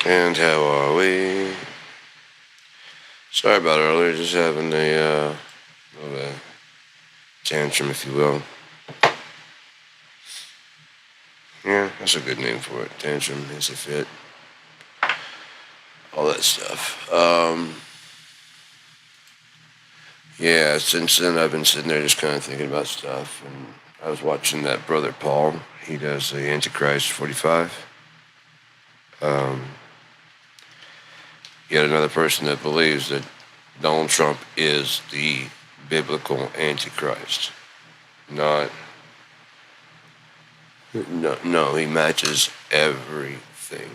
And how are we? Sorry about earlier, just having a little tantrum, if you will. Yeah, that's a good name for it. Tantrum, is a fit. All that stuff. Yeah, since then I've been sitting there just kind of thinking about stuff. And I was watching that brother Paul. He does the Antichrist 45. Yet another person that believes that Donald Trump is the biblical Antichrist. Not. No, he matches everything.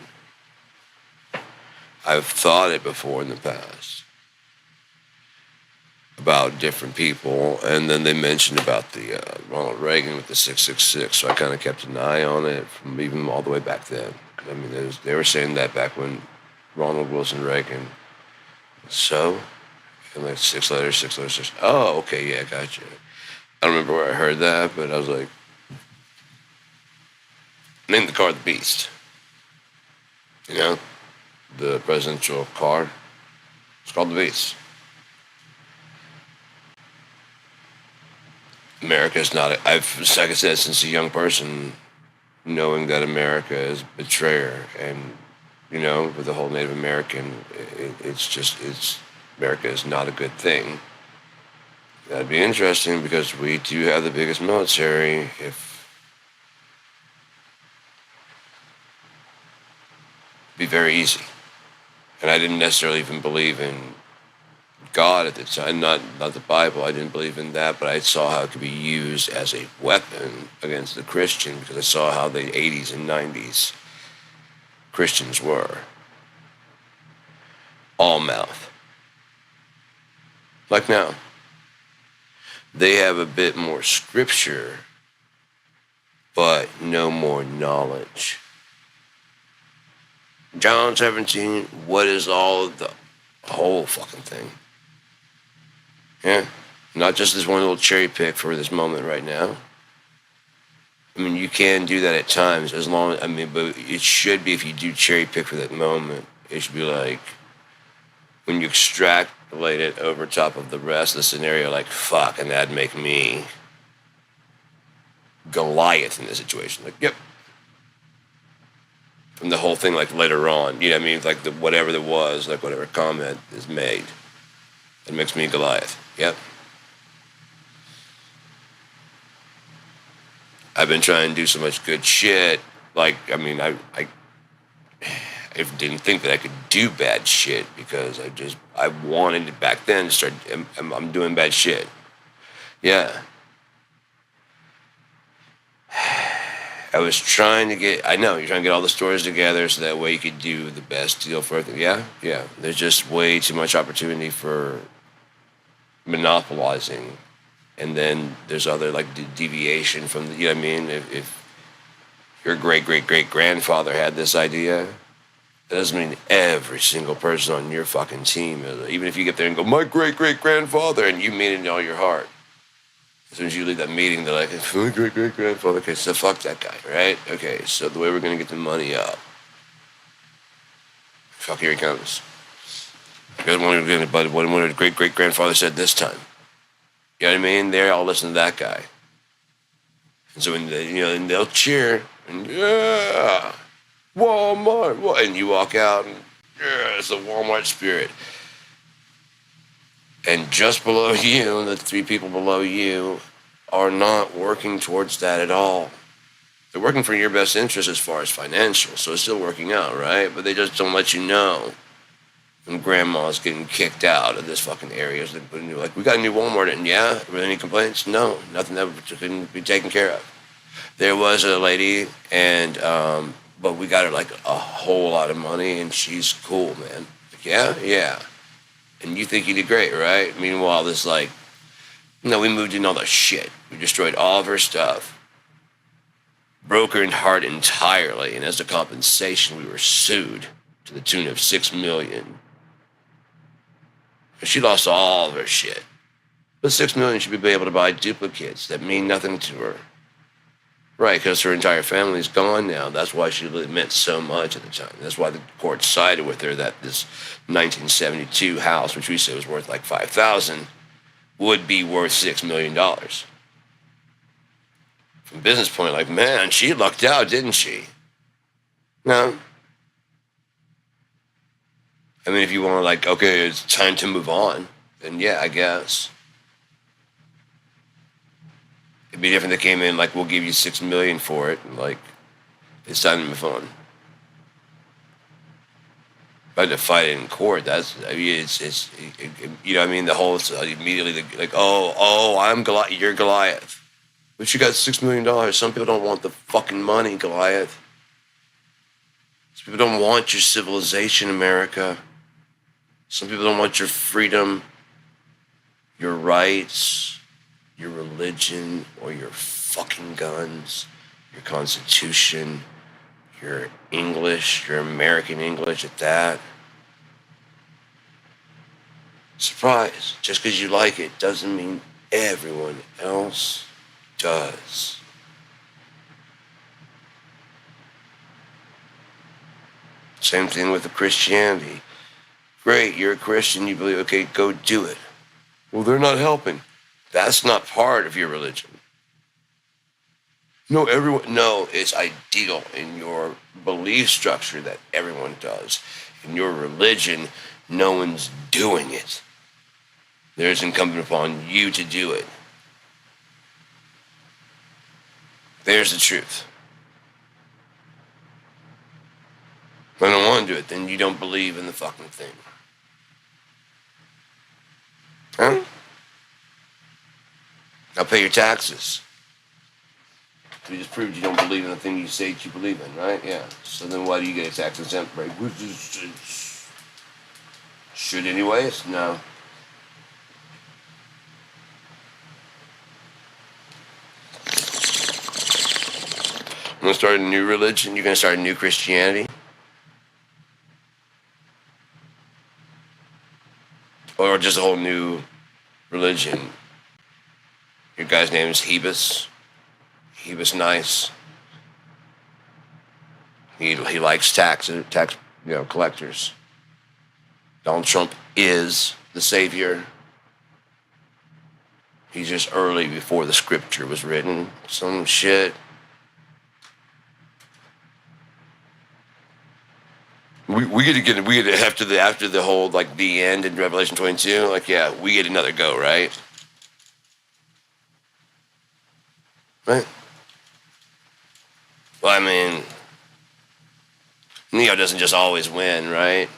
I've thought it before in the past about different people, and then they mentioned about the Ronald Reagan with the 666, so I kind of kept an eye on it from even all the way back then. I mean, they were saying that back when Ronald Wilson Reagan. So, and like 6 letters, 6. Oh, okay, yeah, gotcha. I don't remember where I heard that, but I was like, name the car the Beast. You know, the presidential car. It's called the Beast. America is not. I've, like I said, since a young person, knowing that America is a betrayer, and with the whole Native American, it's America is not a good thing. That'd be interesting because we do have the biggest military. Be very easy, and I didn't necessarily even believe in God at the time, not the Bible. I didn't believe in that, but I saw how it could be used as a weapon against the Christian because I saw how the 80s and 90s Christians were. All mouth. Like now. They have a bit more scripture, but no more knowledge. John 17, what is all of the whole fucking thing? Yeah, not just this one little cherry pick for this moment right now. I mean, you can do that at times but it should be if you do cherry pick for that moment, it should be like when you extrapolate it over top of the rest of the scenario, like, fuck, and that'd make me Goliath in this situation. Like, yep. And the whole thing, like, later on, you know what I mean? Like, whatever there was, like, whatever comment is made, it makes me Goliath. Yep. I've been trying to do so much good shit. Like, I mean, I didn't think that I could do bad shit because I wanted it back then to start. I'm doing bad shit. Yeah. I was trying to get. I know you're trying to get all the stories together so that way you could do the best deal for everything. Yeah. There's just way too much opportunity for monopolizing, and then there's other like deviation from the. You know what I mean? If your great grandfather had this idea, that doesn't mean every single person on your fucking team. Even if you get there and go, my great grandfather, and you mean it in all your heart. As soon as you leave that meeting, they're like, it's my great grandfather. Okay, so fuck that guy, right? Okay, so the way we're gonna get the money up. Fuck, here he comes. Because what a great grandfather said this time. You know what I mean? They all listen to that guy. And so when and they'll cheer and yeah, Walmart, and you walk out and yeah, it's the Walmart spirit. And just below you, the three people below you are not working towards that at all. They're working for your best interest as far as financial, so it's still working out, right? But they just don't let you know. And grandma's getting kicked out of this fucking area. So they're like, we got a new Walmart, and yeah, were there any complaints? No, nothing that couldn't be taken care of. There was a lady, and but we got her like a whole lot of money, and she's cool, man. Like, yeah. And you think you did great, right? Meanwhile, this like, we moved in all the shit. We destroyed all of her stuff. Broke her heart entirely, and as a compensation, we were sued to the tune of $6 million. She lost all of her shit. But $6 million should be able to buy duplicates that mean nothing to her. Right, because her entire family's gone now. That's why she really meant so much at the time. That's why the court sided with her that this 1972 house, which we said was worth like 5,000, would be worth $6 million. From a business point, like, man, she lucked out, didn't she? No. I mean, if you want to, like, okay, it's time to move on, then yeah, I guess. It'd be different if they came in, like, we'll give you $6 million for it, and, like, it's time to move on. If I had to fight it in court, that's, I mean, you know what I mean? The whole, immediately, like, you're Goliath. But you got $6 million. Some people don't want the fucking money, Goliath. Some people don't want your civilization, America. Some people don't want your freedom, your rights, your religion, or your fucking guns, your constitution, your English, your American English at that. Surprise. Just because you like it doesn't mean everyone else does. Same thing with the Christianity. Great, you're a Christian, you believe, okay, go do it. Well, they're not helping. That's not part of your religion. No, it's ideal in your belief structure that everyone does. In your religion, no one's doing it. There's incumbent upon you to do it. There's the truth. If I don't want to do it, then you don't believe in the fucking thing. Huh? Now pay your taxes. You just proved you don't believe in the thing you say that you believe in, right? Yeah. So then why do you get a tax exempt break? Should anyways? No. I'm going to start a new religion. You're going to start a new Christianity. Or just a whole new religion. Your guy's name is Hebus. Hebus Nice. He likes tax collectors. Donald Trump is the savior. He's just early before the scripture was written. Some shit. We get after the whole, like, the end in Revelation 22, like, yeah, we get another go, right? Right? Well, I mean, Neo doesn't just always win, right?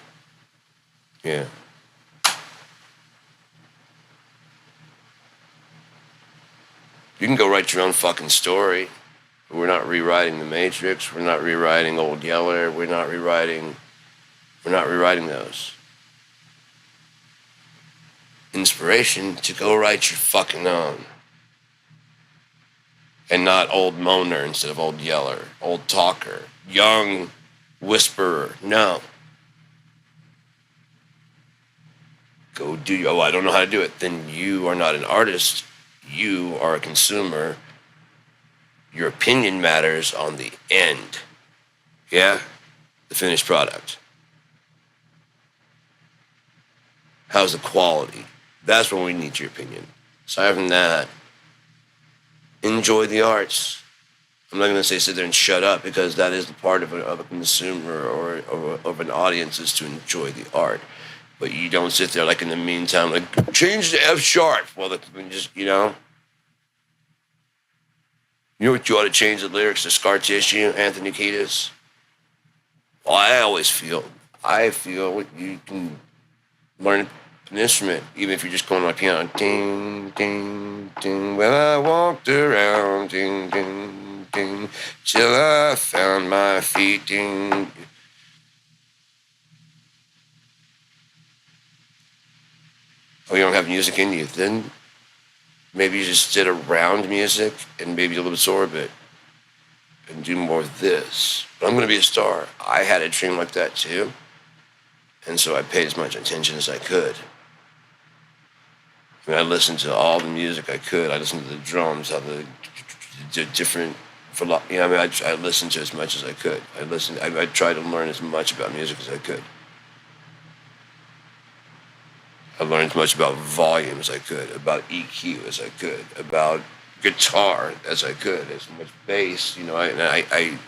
Yeah. You can go write your own fucking story. We're not rewriting The Matrix. We're not rewriting Old Yeller. We're not rewriting those. Inspiration to go write your fucking own. And not old moaner instead of old yeller, old talker, young whisperer. No. Go do, I don't know how to do it. Then you are not an artist. You are a consumer. Your opinion matters on the end. Yeah? The finished product. How's the quality? That's when we need your opinion. Aside from that, enjoy the arts. I'm not going to say sit there and shut up, because that is the part of a consumer or of an audience, is to enjoy the art. But you don't sit there, like, in the meantime, like, change to F sharp. Well, just, you know. You know what you ought to change the lyrics to? Scar Tissue, Anthony Kiedis? Well, I feel you can learn an instrument, even if you're just going on a piano. Ding, ding, ding. Well, I walked around, ding, ding, ding, till I found my feet, ding. Oh, you don't have music in you? Then maybe you just sit around music and maybe you'll absorb it and do more of this. But I'm going to be a star. I had a dream like that too. And so I paid as much attention as I could. I listened to all the music I could. I listened to the drums, how the different for you know, I mean, I listened to as much as I could. I tried to learn as much about music as I could. I learned as much about volume as I could, about EQ as I could, about guitar as I could, as much bass. You know, I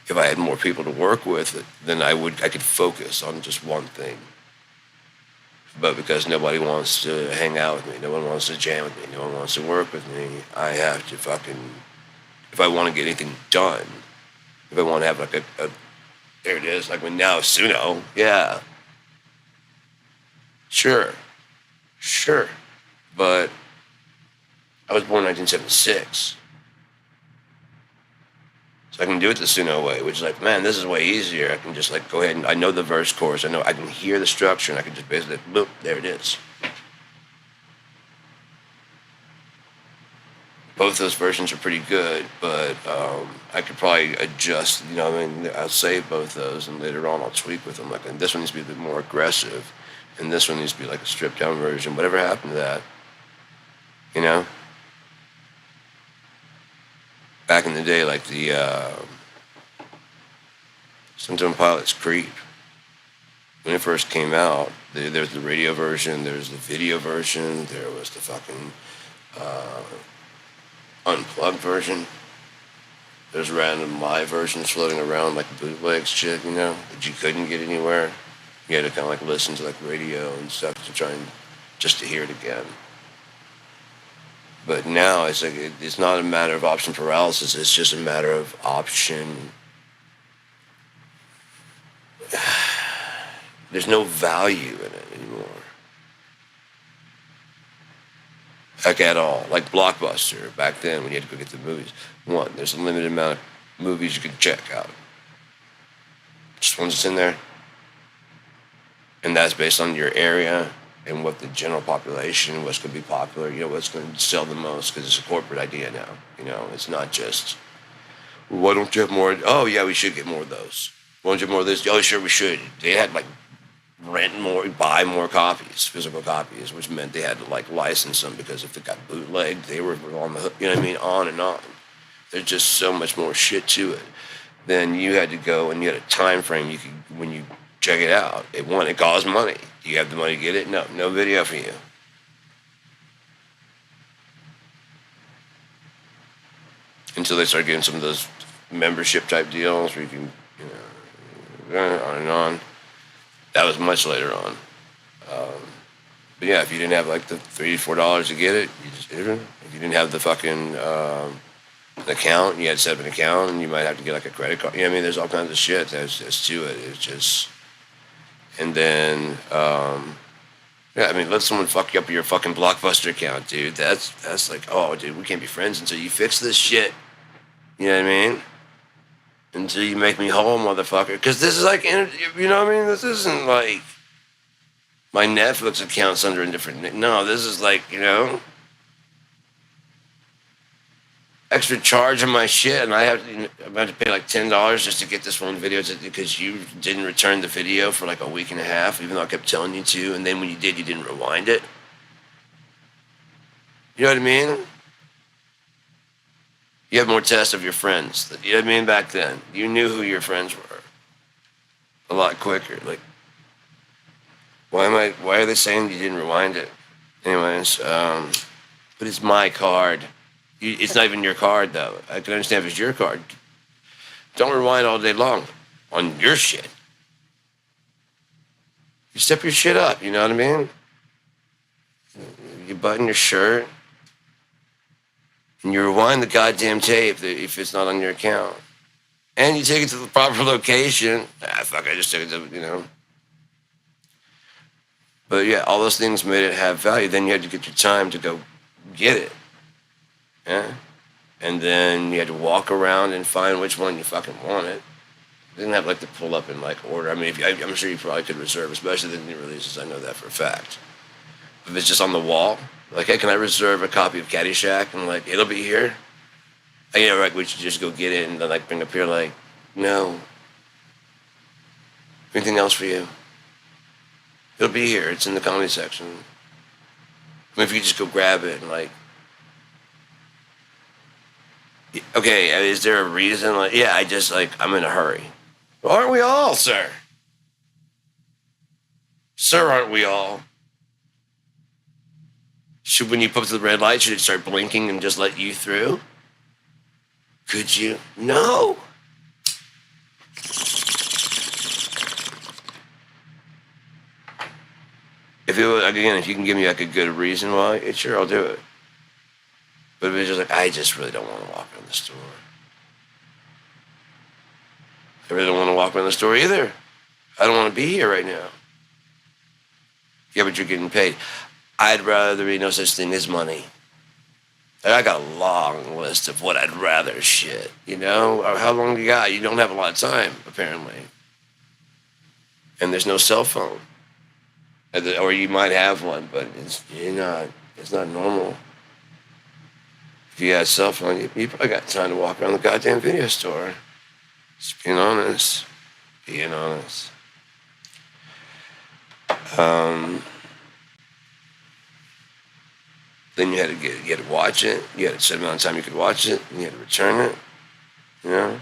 if I had more people to work with, then I could focus on just one thing. But because nobody wants to hang out with me, no one wants to jam with me, no one wants to work with me, I have to fucking, if I want to get anything done, if I want to have like a there it is, like when now Suno, yeah, sure, sure. But I was born in 1976. So I can do it the Suno way, which is like, man, this is way easier. I can just like go ahead and I know the verse chorus. I can hear the structure and I can just basically, boop, there it is. Both those versions are pretty good, but I could probably adjust, you know, I mean, I'll save both those and later on I'll tweak with them. Like, and this one needs to be a bit more aggressive and this one needs to be like a stripped down version. Whatever happened to that, you know? Back in the day, like the Stone Temple Pilots Creep, when it first came out, there's the radio version, there's the video version, there was the fucking unplugged version. There's random live versions floating around like bootleg shit, you know, that you couldn't get anywhere. You had to kind of like listen to like radio and stuff to try and just to hear it again. But now it's like it's not a matter of option paralysis. It's just a matter of option. There's no value in it anymore. Like at all. Like Blockbuster back then when you had to go get the movies. One, there's a limited amount of movies you can check out. Just ones that's in there. And that's based on your area and what the general population, what's going to be popular, you know, what's going to sell the most, because it's a corporate idea now. You know, it's not just, well, why don't you have more? Oh, yeah, we should get more of those. Why don't you have more of this? Oh, sure, we should. They had like rent more, buy more copies, physical copies, which meant they had to like license them because if it got bootlegged, they were on the hook, you know what I mean? On and on. There's just so much more shit to it. Then you had to go and you had a time frame you could, when you check it out. It costs money. Do you have the money to get it? No video for you. Until they started getting some of those membership type deals where you can, you know, on and on. That was much later on. But yeah, if you didn't have like the $3-4 to get it, you just didn't. If you didn't have the fucking an account, you had to set up an account, and you might have to get like a credit card. You know what I mean? There's all kinds of shit that's to it. It's just, and then, yeah, I mean, let someone fuck you up your fucking Blockbuster account, dude. That's like, oh, dude, we can't be friends until you fix this shit. You know what I mean? Until you make me whole, motherfucker. Because this is like, you know what I mean? This isn't like my Netflix account's under a different. No, this is like, you know, extra charge on my shit, and I'm about to pay like $10 just to get this one video because you didn't return the video for like a week and a half, even though I kept telling you to, and then when you did, you didn't rewind it. You know what I mean? You have more tests of your friends. You know what I mean? Back then, you knew who your friends were a lot quicker. Like, why are they saying you didn't rewind it? Anyways, but it's my card. It's not even your card, though. I can understand if it's your card. Don't rewind all day long on your shit. You step your shit up, you know what I mean? You button your shirt, and you rewind the goddamn tape if it's not on your account. And you take it to the proper location. Fuck, I just took it to, you know. But yeah, all those things made it have value. Then you had to get your time to go get it. Yeah? And then you had to walk around and find which one you fucking wanted. You didn't have like to pull up in like order. I mean, I'm sure you probably could reserve, especially the new releases. I know that for a fact. If it's just on the wall, like, hey, can I reserve a copy of Caddyshack? And like, it'll be here. And, you know, like, we should just go get it and then like bring up here like, no. Anything else for you? It'll be here. It's in the comedy section. I mean, if you just go grab it and like, Okay, is there a reason? Like, yeah, I'm in a hurry. Well, aren't we all, sir? Sir, aren't we all? Should, when you put up to the red light, should it start blinking and just let you through? Could you? No. If it was, again, if you can give me like a good reason why, sure, I'll do it. But if it's just like, I just really don't want to walk around the store. I really don't want to walk around the store either. I don't want to be here right now. Yeah, but you're getting paid. I'd rather there be no such thing as money. I got a long list of what I'd rather shit, you know? Or how long you got? You don't have a lot of time, apparently. And there's no cell phone. Or you might have one, but it's not normal. If you had a cell phone, you probably got time to walk around the goddamn video store. Just being honest. Being honest. Then you had to watch it. You had a certain amount of time you could watch it, and you had to return it. You know?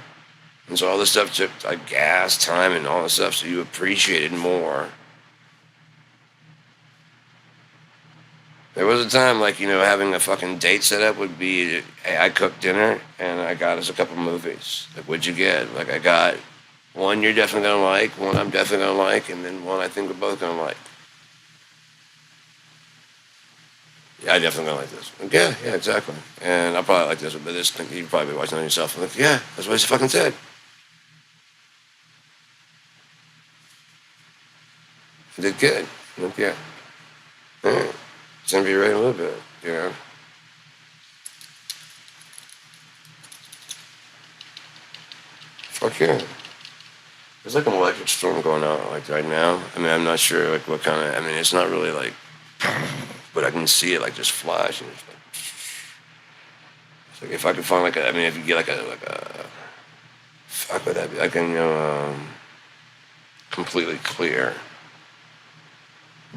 And so all this stuff took like gas, time, and all this stuff, so you appreciated more. There was a time, like, having a fucking date set up would be, hey, I cooked dinner, and I got us a couple movies. Like, what'd you get? Like, I got one you're definitely going to like, one I'm definitely going to like, and then one I think we're both going to like. Yeah, I definitely going to like this. Like, yeah, exactly. And I'll probably like this, but this thing, you'd probably be watching on yourself. I'm like, yeah, that's what he fucking said. I did good. I'm like, yeah. All right. It's going to be right a little bit, Fuck yeah. There's like an electric storm going on like right now. I mean, I'm not sure like what kind of. I mean, it's not really like, but I can see it like just flash and it's like if I could find like I mean, if you get like a fuck would that be like completely clear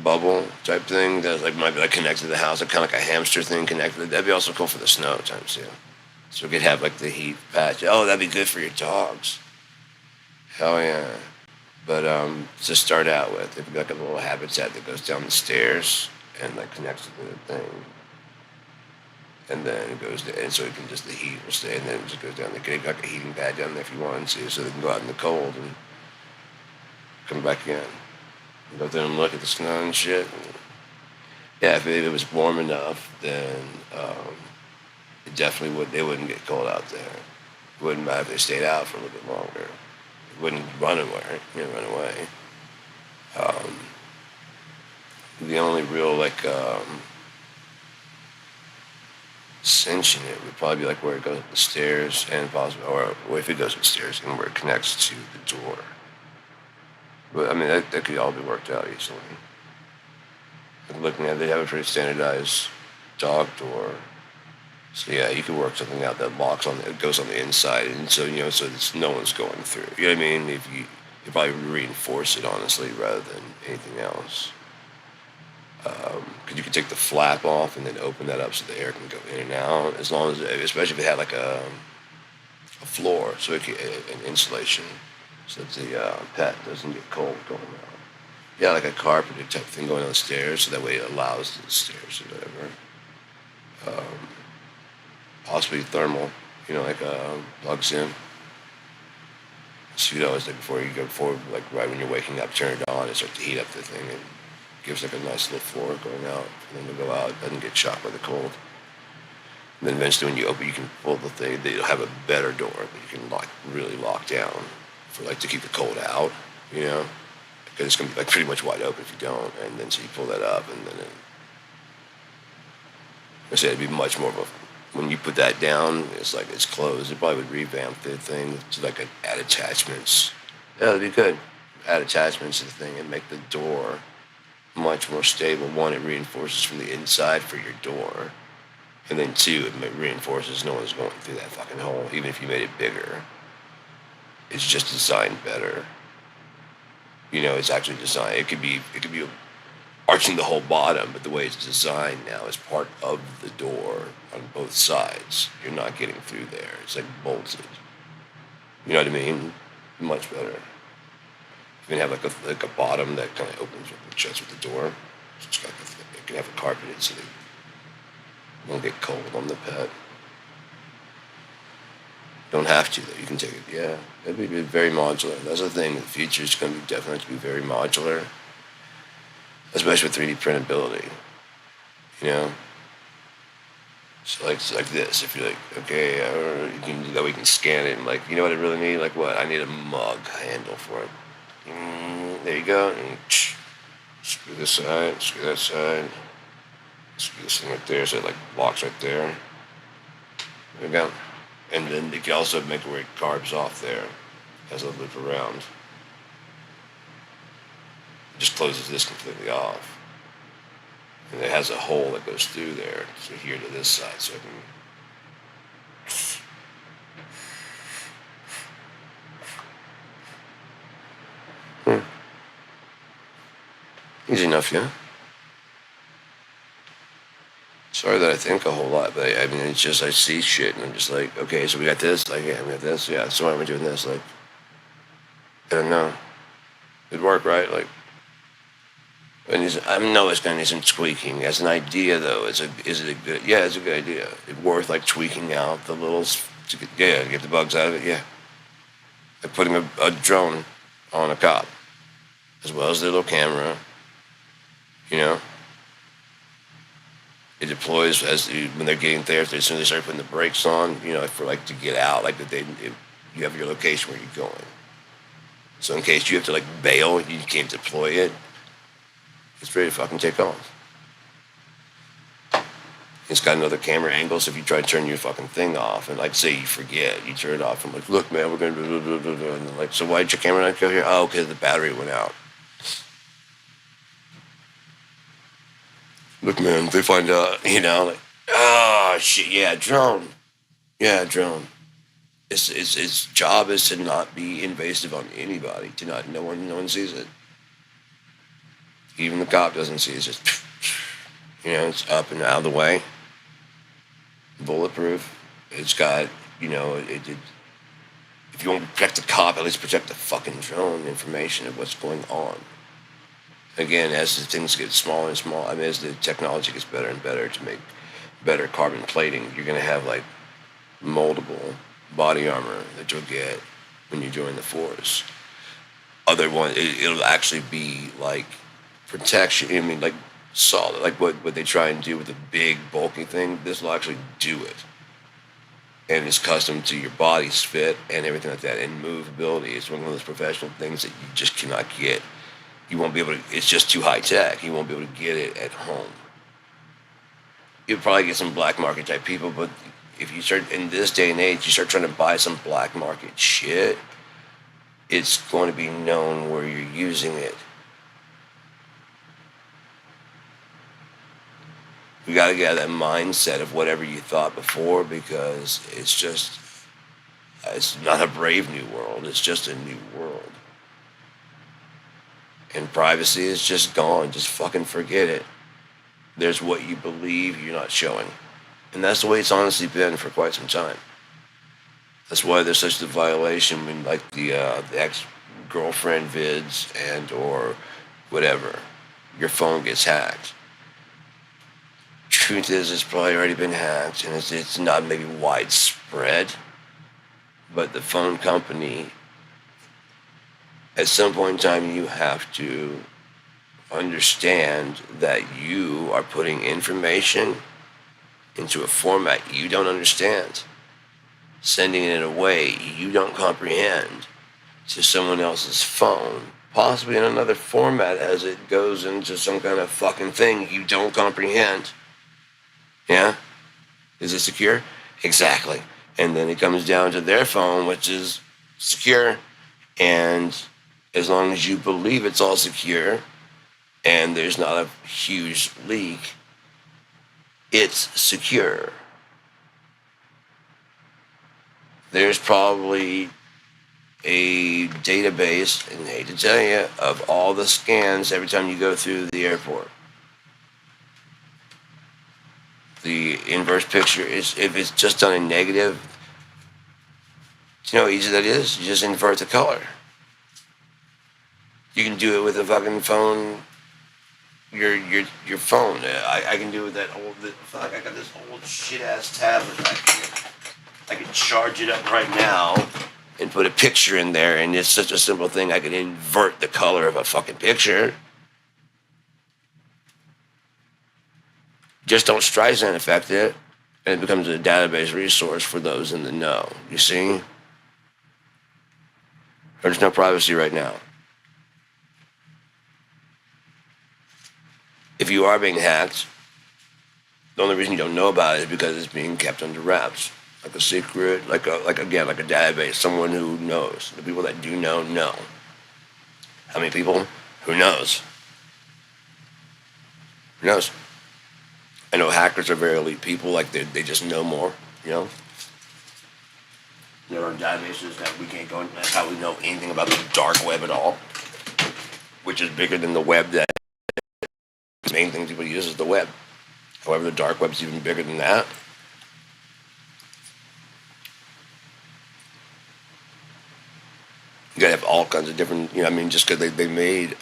bubble type thing that like might be like connected to the house, like kind of like a hamster thing connected. That'd be also cool for the snow times too. So we could have like the heat patch. Oh, that'd be good for your dogs. Hell yeah. But to start out with, it'd be like a little habitat that goes down the stairs and like connects to the thing. And then it goes and so it can just the heat will stay and then it just goes down. They could have like a heating pad down there if you wanted to, so they can go out in the cold and come back in. And go there and look at the snow and shit. And yeah, if it was warm enough, then it definitely would. They wouldn't get cold out there. It wouldn't matter if they stayed out for a little bit longer. Wouldn't run away. Run away. The only real like cinch in it would probably be like where it goes up the stairs and possibly, or if it goes up the stairs and where it connects to the door. But I mean that could all be worked out easily. Like, looking at it, they have a pretty standardized dog door. So yeah, you can work something out that locks on, it goes on the inside, and so so it's, no one's going through. You know what I mean? If you probably reinforce it honestly rather than anything else, because you can take the flap off and then open that up so the air can go in and out. As long as, especially if it had like a floor, so it can, an insulation, so that the pet doesn't get cold going out. Yeah, like a carpeted type thing going down the stairs, so that way it allows the stairs or whatever. Possibly thermal, like plugs in. So always like before you go forward, like right when you're waking up, turn it on and start to heat up the thing and gives like a nice little floor going out. And then it'll go out, it doesn't get shocked by the cold. And then eventually when you open, you can pull the thing, you'll have a better door that you can really lock down for like to keep the cold out, Because it's gonna be like pretty much wide open if you don't. And then so you pull that up and then I said it'd be much more of a, when you put that down, it's like it's closed. It probably would revamp the thing to like add attachments. Yeah, it'd be good. Add attachments to the thing and make the door much more stable. One, it reinforces from the inside for your door. And then two, it reinforces no one's going through that fucking hole, even if you made it bigger. It's just designed better. It's actually designed. It could be arching the whole bottom, but the way it's designed now is part of the door on both sides. You're not getting through there. It's like bolted. You know what I mean? Much better. You can have like a bottom that kind of opens and shuts with the door. It's got it can have it carpeted so they won't get cold on the pet. Don't have to though. You can take it. Yeah, it'd be very modular. That's the thing. The future is going to be definitely to be very modular, especially with 3D printability. You know. So like it's like this. If you're like, okay, you can do that. We can scan it. And like, you know what I really need? Like what? I need a mug handle for it. There you go. And screw this side. Screw that side. Screw this thing right there. So it like locks right there. There you go. And then you can also make it where it carves off there. Has a loop around. It just closes this completely off. And it has a hole that goes through there, so here to this side, so I can... Easy enough, yeah? Sorry that I think a whole lot, but I mean, it's just, I see shit, and I'm just like, okay, so we got this, like, yeah, we got this, yeah, so why am I doing this? Like, I don't know. It'd work, right? Like, I know it's going to need some tweaking. As an idea, though, is it a good? Yeah, it's a good idea. It's worth like tweaking out the little, get the bugs out of it. Yeah, like putting a drone on a cop, as well as the little camera. You know, it deploys when they're getting there. As soon as they start putting the brakes on, you know, for like to get out, like that you have your location where you're going. So in case you have to like bail, you can't deploy it. It's ready to fucking take off. It's got another camera angle, so if you try to turn your fucking thing off, and like say you forget, you turn it off, and like, look, man, we're gonna do, and then, like, so why did your camera not go here? Oh, because the battery went out. Look, man, they find out, you know, like, oh shit, yeah, drone. Its job is to not be invasive on anybody, no one sees it. Even the cop doesn't see it. It's just, you know, it's up and out of the way. Bulletproof. It's got, you know, if you want to protect the cop, at least protect the fucking drone information of what's going on. Again, as the things get smaller and smaller, I mean, as the technology gets better and better to make better carbon plating, you're going to have, like, moldable body armor that you'll get when you join the force. Other one, it'll actually be, like, protection, I mean, like solid, like what they try and do with the big bulky thing. This will actually do it, and it's custom to your body's fit and everything like that. And movability is one of those professional things that you just cannot get. You won't be able to. It's just too high tech. You won't be able to get it at home. You'll probably get some black market type people, but if you start in this day and age, you start trying to buy some black market shit, it's going to be known where you're using it. You got to get out of that mindset of whatever you thought before, because it's not a brave new world. It's just a new world. And privacy is just gone. Just fucking forget it. There's what you believe you're not showing. And that's the way it's honestly been for quite some time. That's why there's such a violation when, like, the ex-girlfriend vids and or whatever, your phone gets hacked. Truth is, it's probably already been hacked, and it's not maybe widespread, but the phone company, at some point in time, you have to understand that you are putting information into a format you don't understand, sending it away you don't comprehend to someone else's phone, possibly in another format as it goes into some kind of fucking thing you don't comprehend. Yeah? Is it secure? Exactly. And then it comes down to their phone, which is secure. And as long as you believe it's all secure and there's not a huge leak, it's secure. There's probably a database, and I hate to tell you, of all the scans every time you go through the airport. the inverse picture is if it's just done in negative. Do you know how easy that is? You just invert the color. You can do it with a fucking phone. Your phone. I can do it with that old. Fuck! I got this old shit ass tablet back here. I can charge it up right now and put a picture in there, and it's such a simple thing. I can invert the color of a fucking picture. Just don't Streisand affect it, and it becomes a database resource for those in the know. You see? There's no privacy right now. If you are being hacked, the only reason you don't know about it is because it's being kept under wraps, like a secret, like a database. Someone who knows. The people that do know. How many people? Who knows? Who knows? I know hackers are very elite people. Like they just know more. You know. There are databases that we can't go into. That's how we know anything about the dark web at all, which is bigger than the web. That the main thing people use is the web. However, the dark web's even bigger than that. You gotta have all kinds of different, just because they made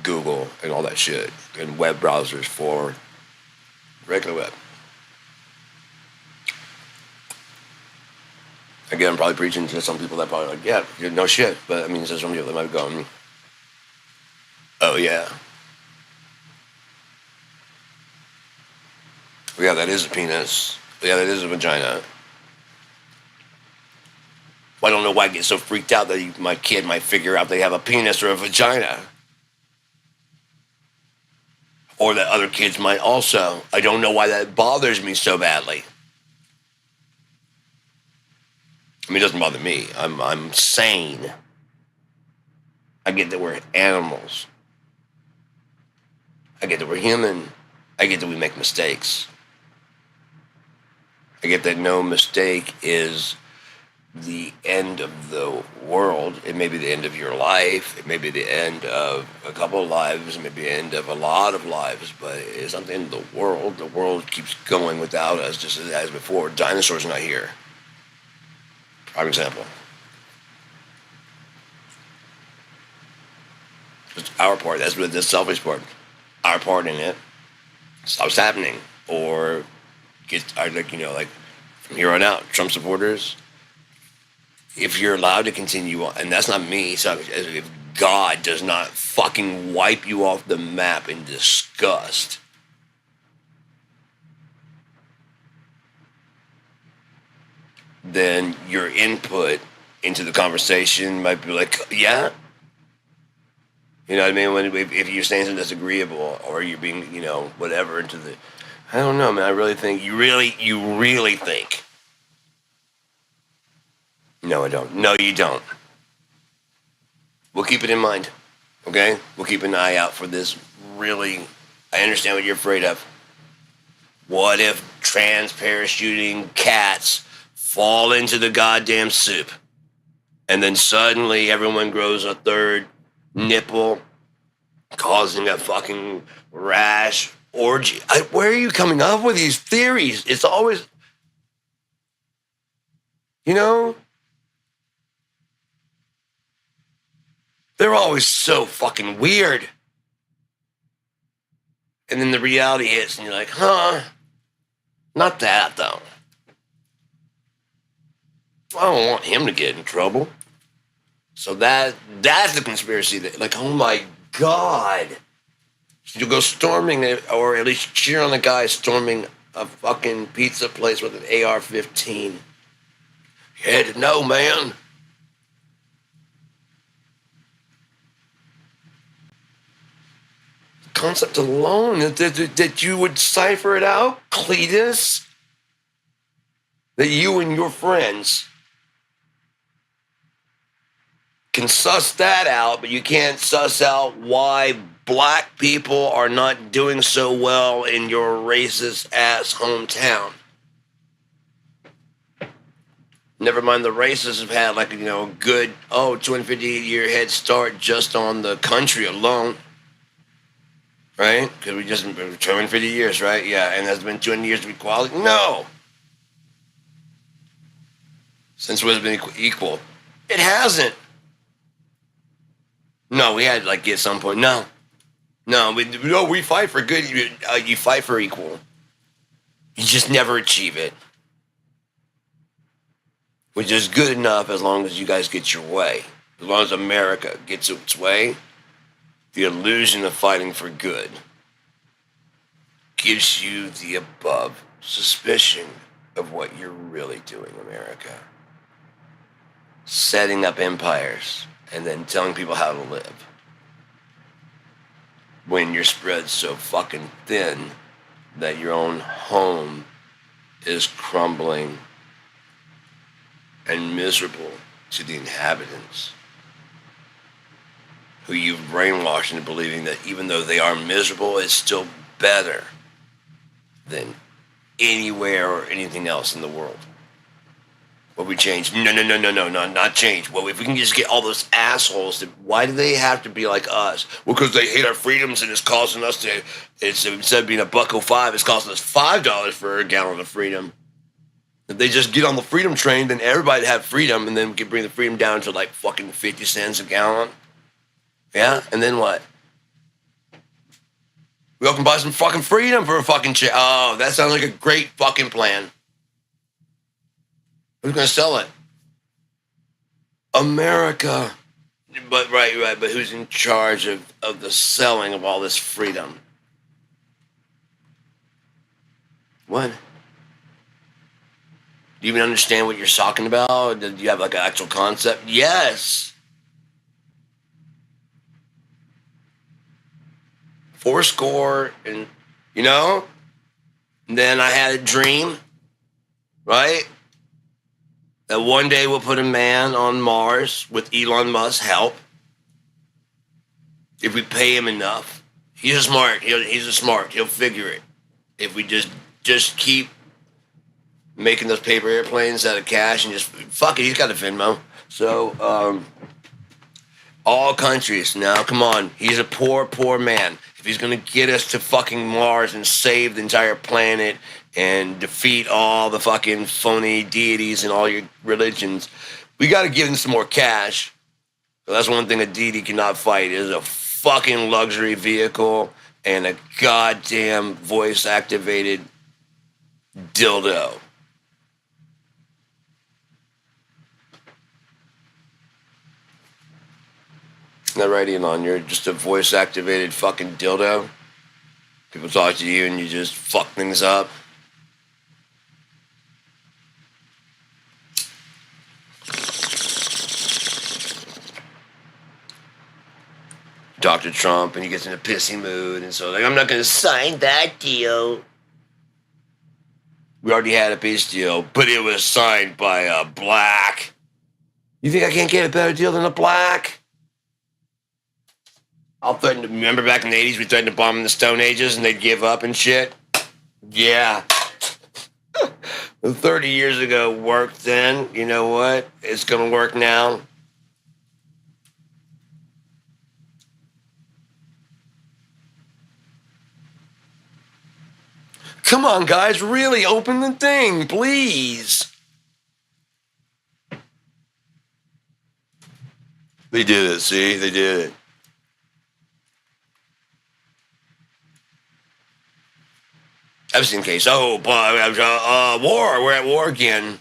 Google and all that shit and web browsers for regular web. Again, I'm probably preaching to some people that probably like, yeah, no shit. But there's some people that might be going, oh yeah. Yeah, that is a penis. Yeah, that is a vagina. Well, I don't know why I get so freaked out that my kid might figure out they have a penis or a vagina. Or that other kids might also. I don't know why that bothers me so badly. It doesn't bother me. I'm sane. I get that we're animals. I get that we're human. I get that we make mistakes. I get that no mistake is the end of the world. It may be the end of your life. It may be the end of a couple of lives. It may be the end of a lot of lives. But it's not the end of the world. The world keeps going without us, just as it has before. Dinosaurs are not here. Prime example. It's our part. That's the selfish part. Our part in it stops happening, or like from here on out, Trump supporters. If you're allowed to continue on, and that's not me, so if God does not fucking wipe you off the map in disgust, then your input into the conversation might be like, yeah. You know what I mean? If you're saying something that's agreeable, or you're being, whatever, into the, I don't know, man. I really think, you really think. No, I don't. No, you don't. We'll keep it in mind, okay? We'll keep an eye out for this. Really, I understand what you're afraid of. What if trans-parachuting cats fall into the goddamn soup, and then suddenly everyone grows a third nipple, causing a fucking rash orgy? Where are you coming up with these theories? It's always, they're always so fucking weird. And then the reality hits, and you're like, huh? Not that, though. I don't want him to get in trouble. So that's the conspiracy that, like, oh my God. You go storming it, or at least cheer on the guy storming a fucking pizza place with an AR-15. You had to know, man. The concept alone, that you would cipher it out, Cletus, that you and your friends can suss that out, but you can't suss out why black people are not doing so well in your racist ass hometown. Never mind, the racists have had like, a good 250-year head start just on the country alone. right? Because we just been 250 years, right? Yeah, and has it been 200 years of equality? No. Since it has been equal, it hasn't. No, we had like at some point. No, we fight for good. You fight for equal. You just never achieve it, which is good enough as long as you guys get your way. As long as America gets its way, the illusion of fighting for good gives you the above suspicion of what you're really doing, America. Setting up empires and then telling people how to live. When you're spread so fucking thin that your own home is crumbling and miserable to the inhabitants, who you've brainwashed into believing that even though they are miserable, it's still better than anywhere or anything else in the world. What we change? No, not change. Well, if we can just get all those assholes to, why do they have to be like us? Well, because they hate our freedoms and it's costing us to, instead of being $1.05, it's costing us $5 for a gallon of freedom. If they just get on the freedom train, then everybody'd have freedom, and then we could bring the freedom down to like fucking 50 cents a gallon. Yeah, and then what? We all can buy some fucking freedom for a fucking Oh, that sounds like a great fucking plan. Who's going to sell it? America. But right. But who's in charge of the selling of all this freedom? What? Do you even understand what you're talking about? Do you have like an actual concept? Yes. Fourscore, and and then I had a dream, right? That one day we'll put a man on Mars with Elon Musk's help. If we pay him enough. He's smart. He'll figure it. If we just keep making those paper airplanes out of cash and just, fuck it, he's got a Venmo. So, all countries, now, come on. He's a poor man. If he's going to get us to fucking Mars and save the entire planet and defeat all the fucking phony deities and all your religions, we got to give him some more cash. So that's one thing a deity cannot fight is a fucking luxury vehicle and a goddamn voice-activated dildo. Isn't that right, Elon? You're just a voice-activated fucking dildo? People talk to you and you just fuck things up? Dr. Trump, and he gets in a pissy mood, and so, like, I'm not going to sign that deal. We already had a peace deal, but it was signed by a black. You think I can't get a better deal than a black? Remember back in the 80s, we threatened to bomb in the Stone Ages, and they'd give up and shit? Yeah. 30 years ago worked then. You know what? It's going to work now. Come on, guys, really open the thing, please. They did it, see? They did it. Epstein case. Oh, war. We're at war again.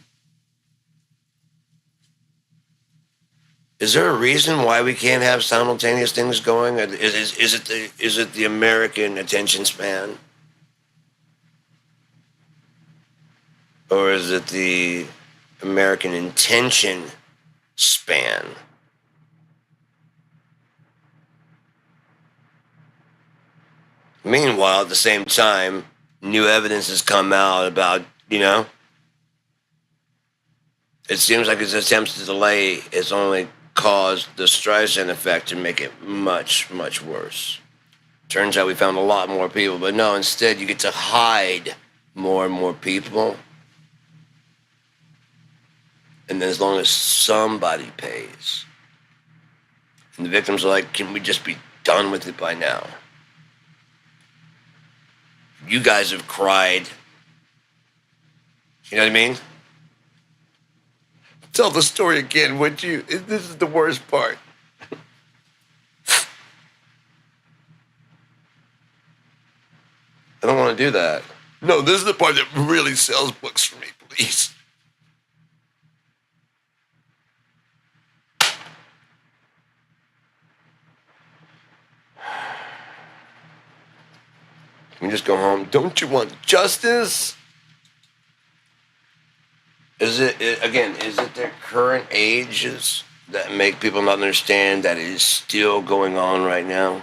Is there a reason why we can't have simultaneous things going? Is it the American attention span? Or is it the American intention span? Meanwhile, at the same time, new evidence has come out about, it seems like his attempts to delay has only caused the Streisand effect to make it much, much worse. Turns out we found a lot more people, but no, instead you get to hide more and more people. And then as long as somebody pays, and the victims are like, can we just be done with it by now? You guys have cried. You know what I mean? Tell the story again, would you? This is the worst part. I don't want to do that. No, this is the part that really sells books for me, please. Can we just go home? Don't you want justice? Is it their current ages that make people not understand that it is still going on right now?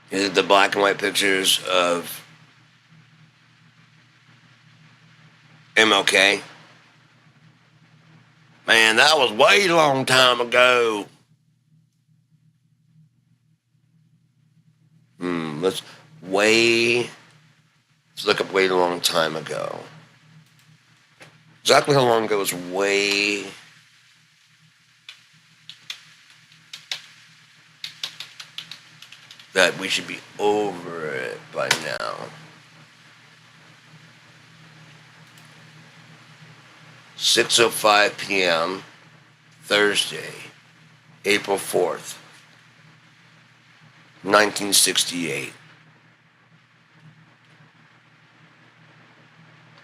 Is it the black and white pictures of MLK? Man, that was way long time ago. Let's look up way long time ago. Exactly how long ago is way? That we should be over it by now. 6:05 p.m. Thursday, April 4th, 1968.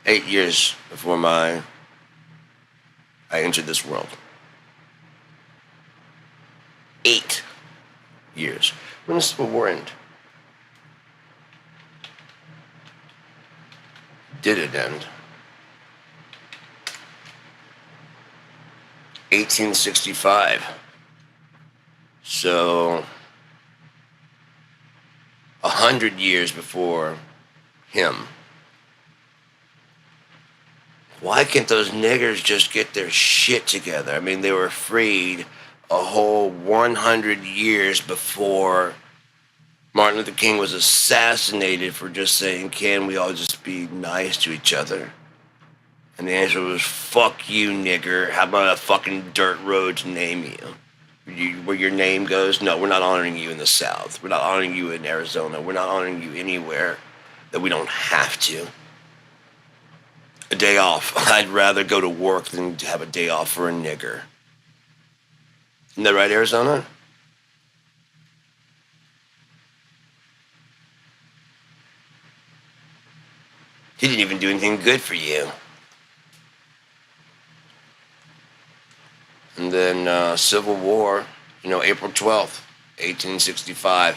8 years before I entered this world. 8 years. When does the Civil War end? Did it end? 1865. So 100 years before him. Why can't those niggers just get their shit together? I mean, they were freed a whole 100 years before Martin Luther King was assassinated for just saying, can we all just be nice to each other? And the answer was, fuck you, nigger. How about a fucking dirt road to name you? Where your name goes? No, we're not honoring you in the South. We're not honoring you in Arizona. We're not honoring you anywhere that we don't have to. A day off. I'd rather go to work than have a day off for a nigger. Isn't that right, Arizona? He didn't even do anything good for you. And then Civil War, April 12th, 1865.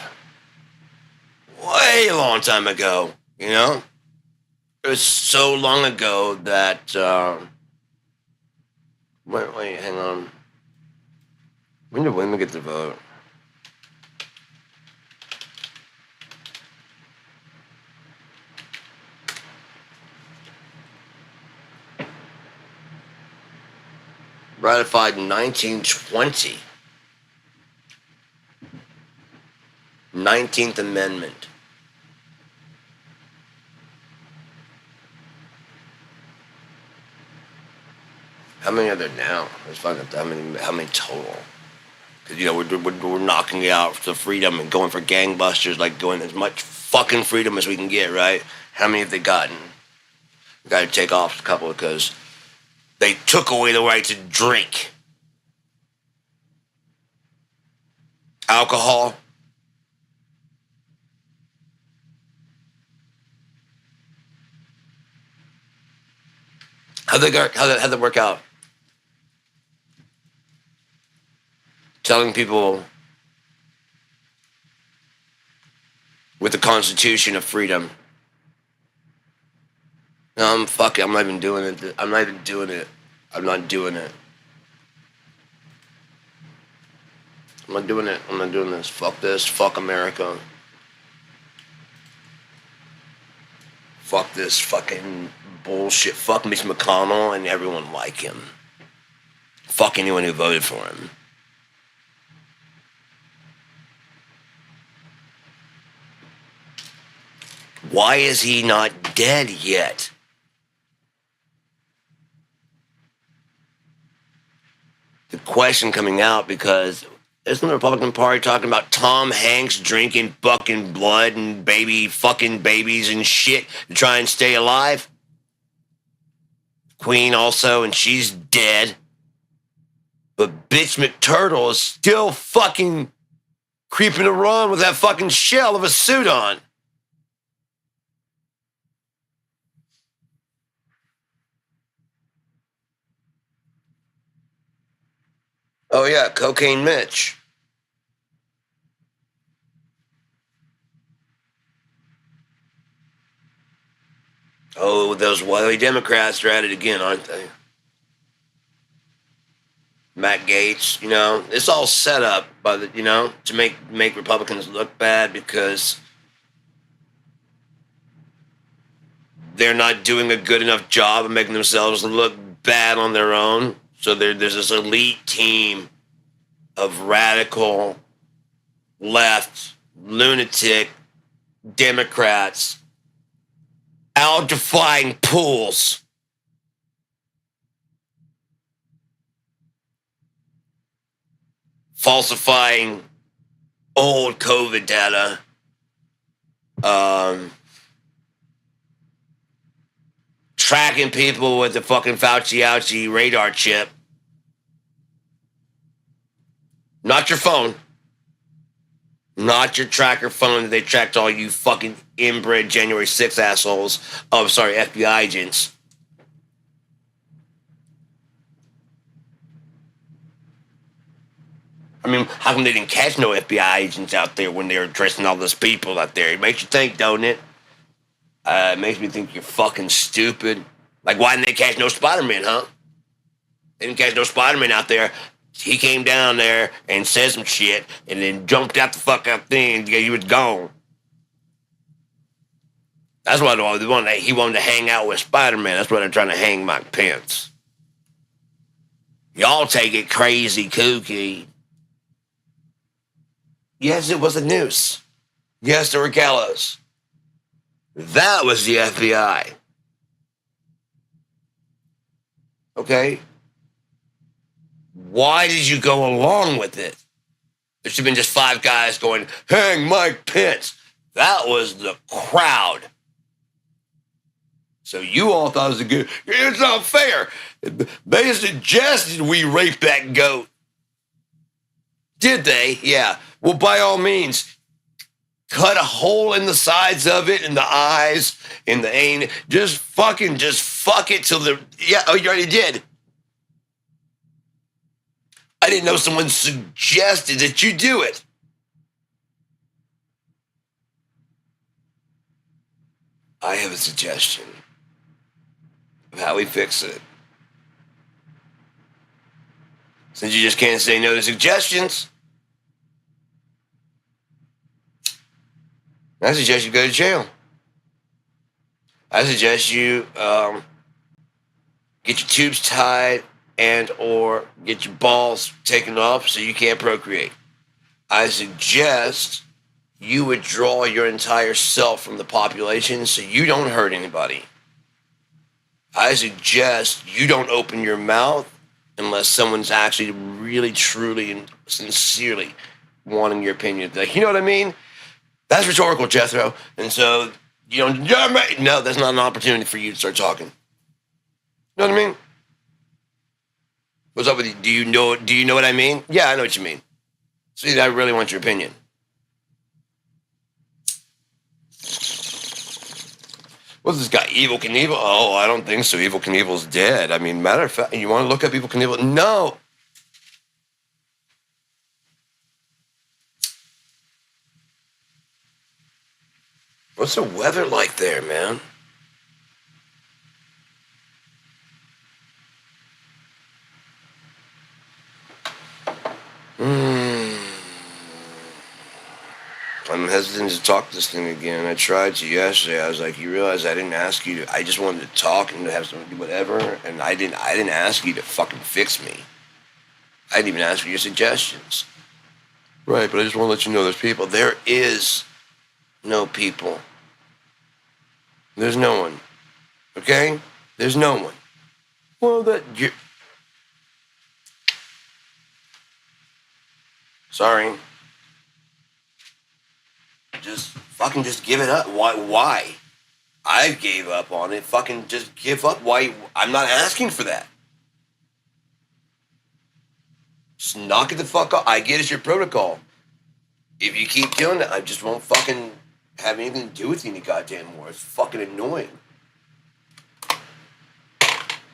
Way a long time ago, It was so long ago that, wait, hang on. When did women get to vote? Ratified in 1920. 19th Amendment. How many are there now? Let's find out how many total. Because, we're knocking out the freedom and going for gangbusters, like going as much fucking freedom as we can get, right? How many have they gotten? We got to take off a couple because they took away the right to drink. Alcohol. How'd that work out? Telling people with the Constitution of freedom. No, fuck it. I'm not even doing it. I'm not doing it. I'm not doing it. I'm not doing this. Fuck this. Fuck America. Fuck this fucking bullshit. Fuck Mitch McConnell and everyone like him. Fuck anyone who voted for him. Why is he not dead yet? The question coming out because isn't the Republican Party talking about Tom Hanks drinking fucking blood and baby fucking babies and shit to try and stay alive? Queen also, and she's dead. But bitch McTurtle is still fucking creeping around with that fucking shell of a suit on. Oh yeah, Cocaine Mitch. Oh, those wily Democrats are at it again, aren't they? Matt Gaetz, it's all set up by the, to make Republicans look bad because they're not doing a good enough job of making themselves look bad on their own. So there's this elite team of radical, left, lunatic Democrats out defying pools. Falsifying old COVID data. Tracking people with the fucking Fauci-ouchie radar chip. Not your phone. Not your tracker phone that they tracked all you fucking inbred January 6th assholes. Oh, sorry, FBI agents. I mean, how come they didn't catch no FBI agents out there when they were dressing all those people out there? It makes you think, don't it? It makes me think you're fucking stupid. Like, why didn't they catch no Spider-Man, huh? They didn't catch no Spider-Man out there. He came down there and said some shit and then jumped out the fuck out thing and he was gone. That's why he wanted to hang out with Spider-Man. That's why they're trying to hang Mike Pence. Y'all take it crazy, kooky. Yes, it was a noose. Yes, there were gallows. That was the FBI. Okay? Why did you go along with it? There should have been just 5 guys going, hang Mike Pence. That was the crowd. So you all thought it was a good, it's not fair. They suggested we rape that goat. Did they? Yeah. Well, by all means, cut a hole in the sides of it, in the eyes, in the anus. Just fuck it till the, yeah, oh, you already did. I didn't know someone suggested that you do it. I have a suggestion of how we fix it. Since you just can't say no to suggestions, I suggest you go to jail. I suggest you get your tubes tied and or get your balls taken off so you can't procreate. I suggest you withdraw your entire self from the population so you don't hurt anybody. I suggest you don't open your mouth unless someone's actually really, truly, and sincerely wanting your opinion. Like, you know what I mean? That's rhetorical, Jethro. And so, no, that's not an opportunity for you to start talking. You know what I mean? What's up with you? Do you know what I mean? Yeah, I know what you mean. See, I really want your opinion. What's this guy, Evel Knievel? Oh, I don't think so. Evel Knievel's dead. I mean, matter of fact, you want to look up Evel Knievel? No. What's the weather like there, man? I'm hesitant to talk this thing again. I tried to yesterday. I was like, you realize I didn't ask you to, I just wanted to talk and to have something, whatever. And I didn't ask you to fucking fix me. I didn't even ask for your suggestions. Right, but I just want to let you know there's people. There is no people. There's no one. Okay? There's no one. Well, Sorry. Just give it up. Why? I gave up on it. Fucking just give up. Why? I'm not asking for that. Just knock it the fuck off. I get it's your protocol. If you keep doing that, I just won't fucking have anything to do with you any goddamn more. It's fucking annoying.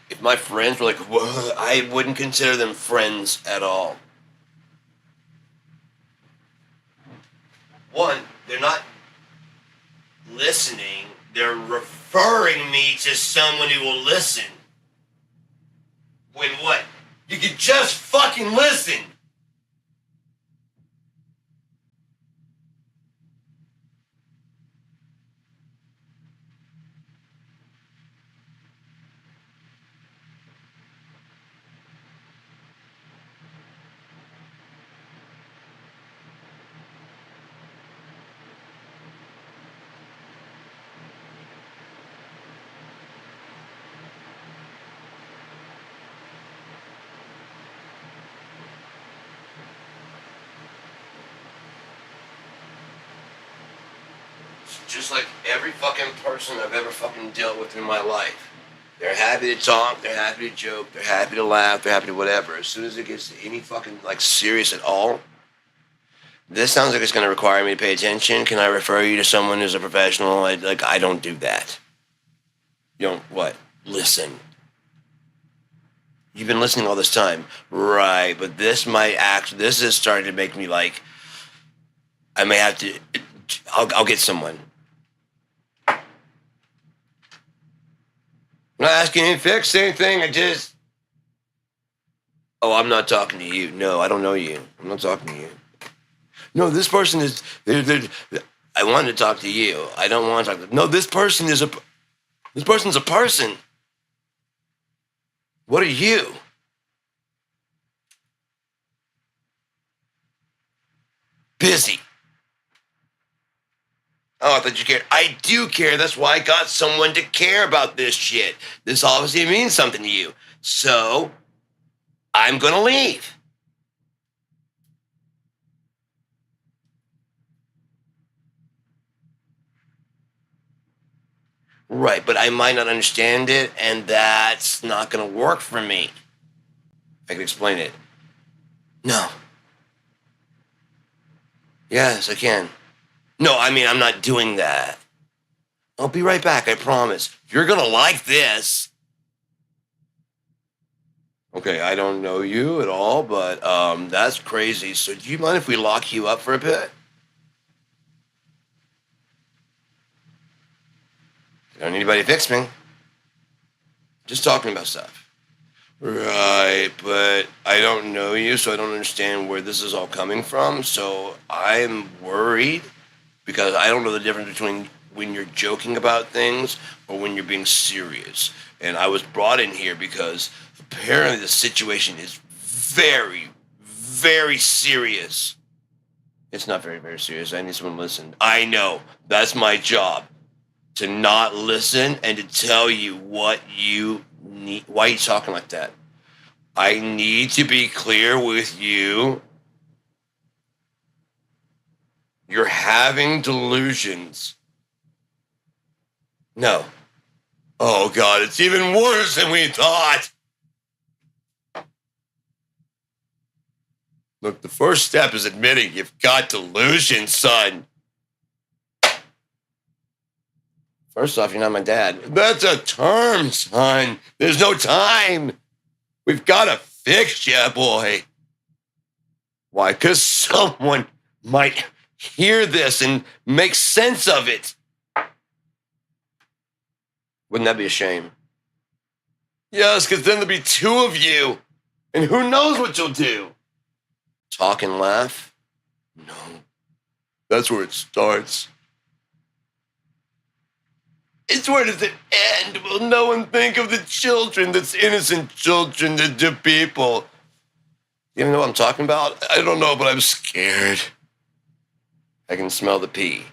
If my friends were like, whoa, I wouldn't consider them friends at all. One, they're not listening. They're referring me to someone who will listen. When what? You could just fucking listen. Just like every fucking person I've ever fucking dealt with in my life. They're happy to talk, they're happy to joke, they're happy to laugh, they're happy to whatever. As soon as it gets to any fucking like serious at all, this sounds like it's gonna require me to pay attention. Can I refer you to someone who's a professional? I don't do that. You don't what? Listen. You've been listening all this time. Right, but this is starting to make me like I may have to I'll get someone. I'm not asking you to fix anything. Oh, I'm not talking to you. No, I don't know you. I'm not talking to you. No, this person is. I wanted to talk to you. I don't want to talk to. No, this person's a person. What are you? Busy. Oh, I thought you cared. I do care. That's why I got someone to care about this shit. This obviously means something to you. So, I'm gonna leave. Right, but I might not understand it, and that's not gonna work for me. I can explain it. No. Yes, I can. No, I mean, I'm not doing that. I'll be right back, I promise. You're gonna like this. Okay, I don't know you at all, but that's crazy. So do you mind if we lock you up for a bit? I don't need anybody to fix me. Just talking about stuff. Right, but I don't know you, so I don't understand where this is all coming from. So I'm worried because I don't know the difference between when you're joking about things or when you're being serious. And I was brought in here because apparently the situation is very, very serious. It's not very, very serious. I need someone to listen. I know. That's my job. To not listen and to tell you what you need. Why are you talking like that? I need to be clear with you. You're having delusions. No. Oh, God, it's even worse than we thought. Look, the first step is admitting you've got delusions, son. First off, you're not my dad. That's a term, son. There's no time. We've got to fix you, boy. Why? Because someone might hear this and make sense of it. Wouldn't that be a shame? Yes, because then there'll be two of you. And who knows what you'll do? Talk and laugh? No. That's where it starts. It's where does it end? Will no one think of the children, that's innocent children, to people? You even know what I'm talking about? I don't know, but I'm scared. I can smell the pee.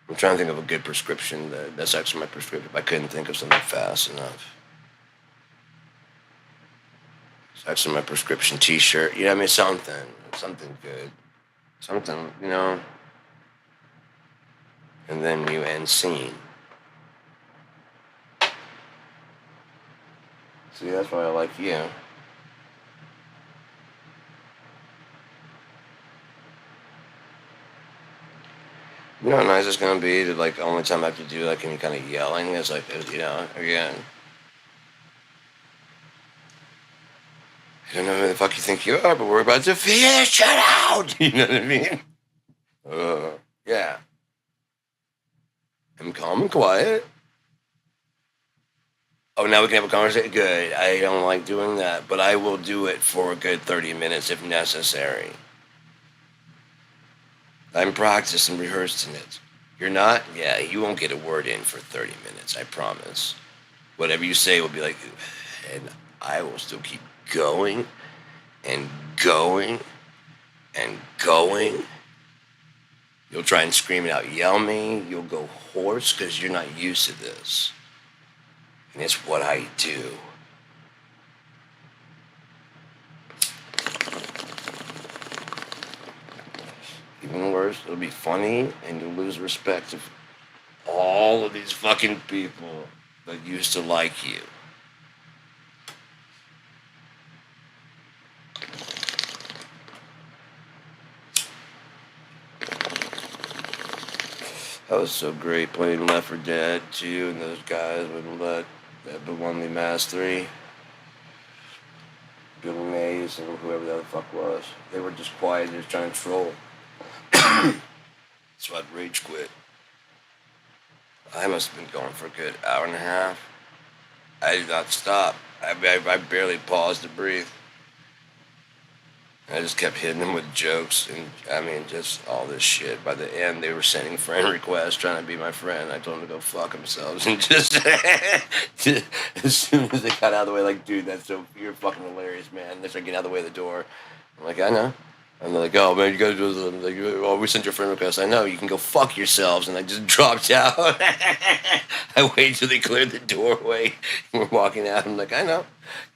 I'm trying to think of a good prescription. That's actually my prescription. I couldn't think of something fast enough. That's in my prescription T-shirt. You know what I mean? Something good, something, you know. And then you end scene. See, that's why I like you. You know how nice it's gonna be to like only time I have to do like any kind of yelling is like, you know, again. I don't know who the fuck you think you are, but we're about to finish it out. You know what I mean? Yeah. I'm calm and quiet. Oh, now we can have a conversation? Good. I don't like doing that, but I will do it for a good 30 minutes if necessary. I'm practicing, rehearsing it. You're not? Yeah, you won't get a word in for 30 minutes, I promise. Whatever you say will be like, and I will still keep going and going and going. You'll try and scream it out, yell me. You'll go hoarse because you're not used to this. And it's what I do. Even worse, it'll be funny and you'll lose respect of all of these fucking people that used to like you. That was so great playing Left 4 Dead 2 and those guys that won the Mass 3. Billy Mays and whoever the other fuck was. They were just quiet, just trying to troll. So I'd rage quit. I must have been going for a good hour and a half. I did not stop. I barely paused to breathe. I just kept hitting them with jokes and, I mean, just all this shit. By the end, they were sending friend requests, trying to be my friend. I told them to go fuck themselves. And just, as soon as they got out of the way, like, dude, you're fucking hilarious, man. They started getting out of the way of the door. I'm like, I know. And they're like, oh, man, you gotta do this. I'm like, oh, we sent your friend request. I know, you can go fuck yourselves. And I just dropped out. I waited till they cleared the doorway. We're walking out. I'm like, I know.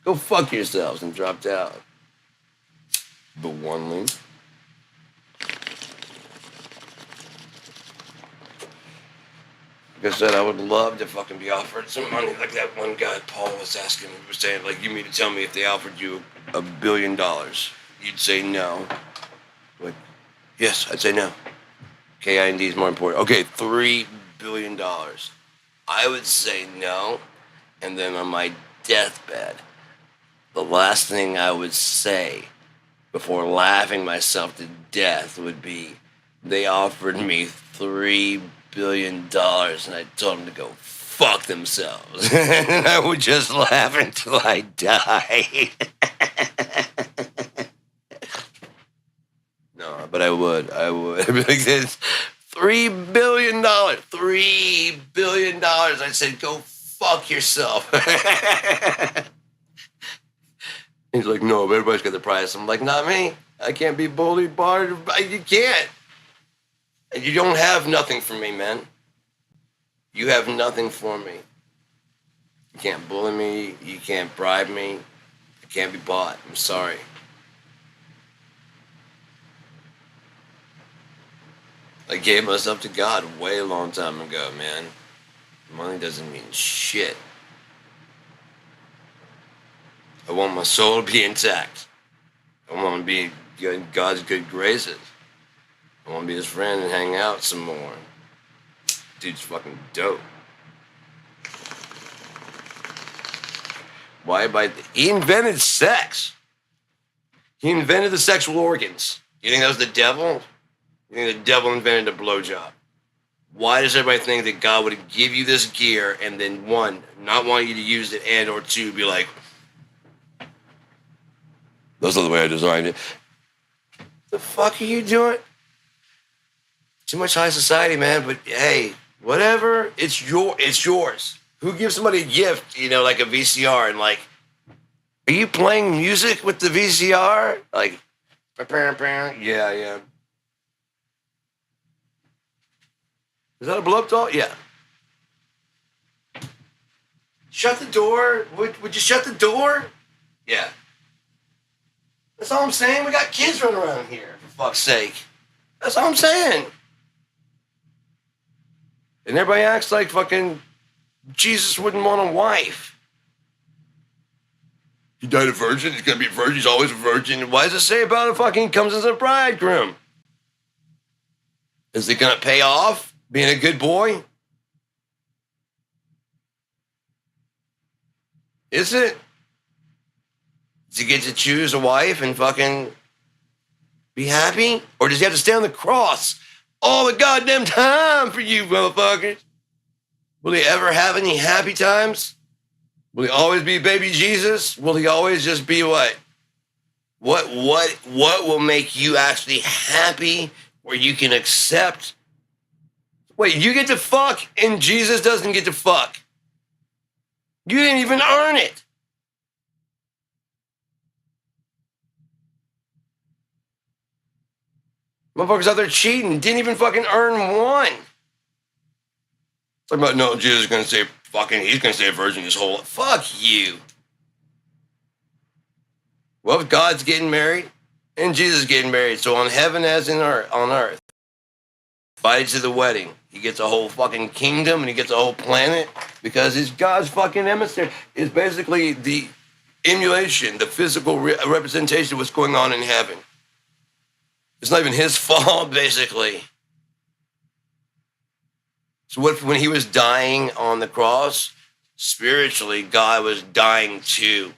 Go fuck yourselves. And dropped out. But one link. Like I said, I would love to fucking be offered some money like that one guy Paul was asking. He was saying, like, you mean to tell me if they offered you $1 billion, you'd say no? Like, yes, I'd say no. K-I-N-D is more important. Okay, $3 billion. I would say no, and then on my deathbed, the last thing I would say before laughing myself to death would be, they offered me $3 billion and I told them to go fuck themselves. And I would just laugh until I died. No, but I would. I'd be like this. $3 billion. $3 billion. I said, go fuck yourself. He's like, no, everybody's got the prize. I'm like, not me. I can't be bullied, barred. You can't. And you don't have nothing for me, man. You have nothing for me. You can't bully me. You can't bribe me. I can't be bought. I'm sorry. I gave myself to God way a long time ago, man. Money doesn't mean shit. I want my soul to be intact. I want to be in God's good graces. I want to be his friend and hang out some more. Dude's fucking dope. He invented sex. He invented the sexual organs. You think that was the devil? You think the devil invented a blowjob? Why does everybody think that God would give you this gear and then, one, not want you to use it, and or two, be like, that's not the way I designed it. The fuck are you doing? Too much high society, man. But hey, whatever. It's yours. Who gives somebody a gift? You know, like a VCR, and like, are you playing music with the VCR? Like, yeah, I am. Is that a blow up doll? Yeah. Shut the door. Would you shut the door? Yeah. That's all I'm saying. We got kids running around here, for fuck's sake. That's all I'm saying. And everybody acts like fucking Jesus wouldn't want a wife. He died a virgin. He's going to be a virgin. He's always a virgin. Why does it say about it fucking comes as a bridegroom? Is it going to pay off being a good boy? Is it? Does he get to choose a wife and fucking be happy? Or does he have to stay on the cross all the goddamn time for you motherfuckers? Will he ever have any happy times? Will he always be baby Jesus? Will he always just be what? What will make you actually happy where you can accept? Wait, you get to fuck and Jesus doesn't get to fuck. You didn't even earn it. Motherfuckers out there cheating, didn't even fucking earn one. Talking about, no, Jesus is going to say fucking, he's going to stay a virgin his whole life. Fuck you. Well, if God's getting married and Jesus is getting married, so on heaven as in on earth, invited to the wedding, he gets a whole fucking kingdom and he gets a whole planet because he's God's fucking emissary. It's basically the emulation, the physical representation of what's going on in heaven. It's not even his fault, basically. So what when he was dying on the cross, spiritually, God was dying too.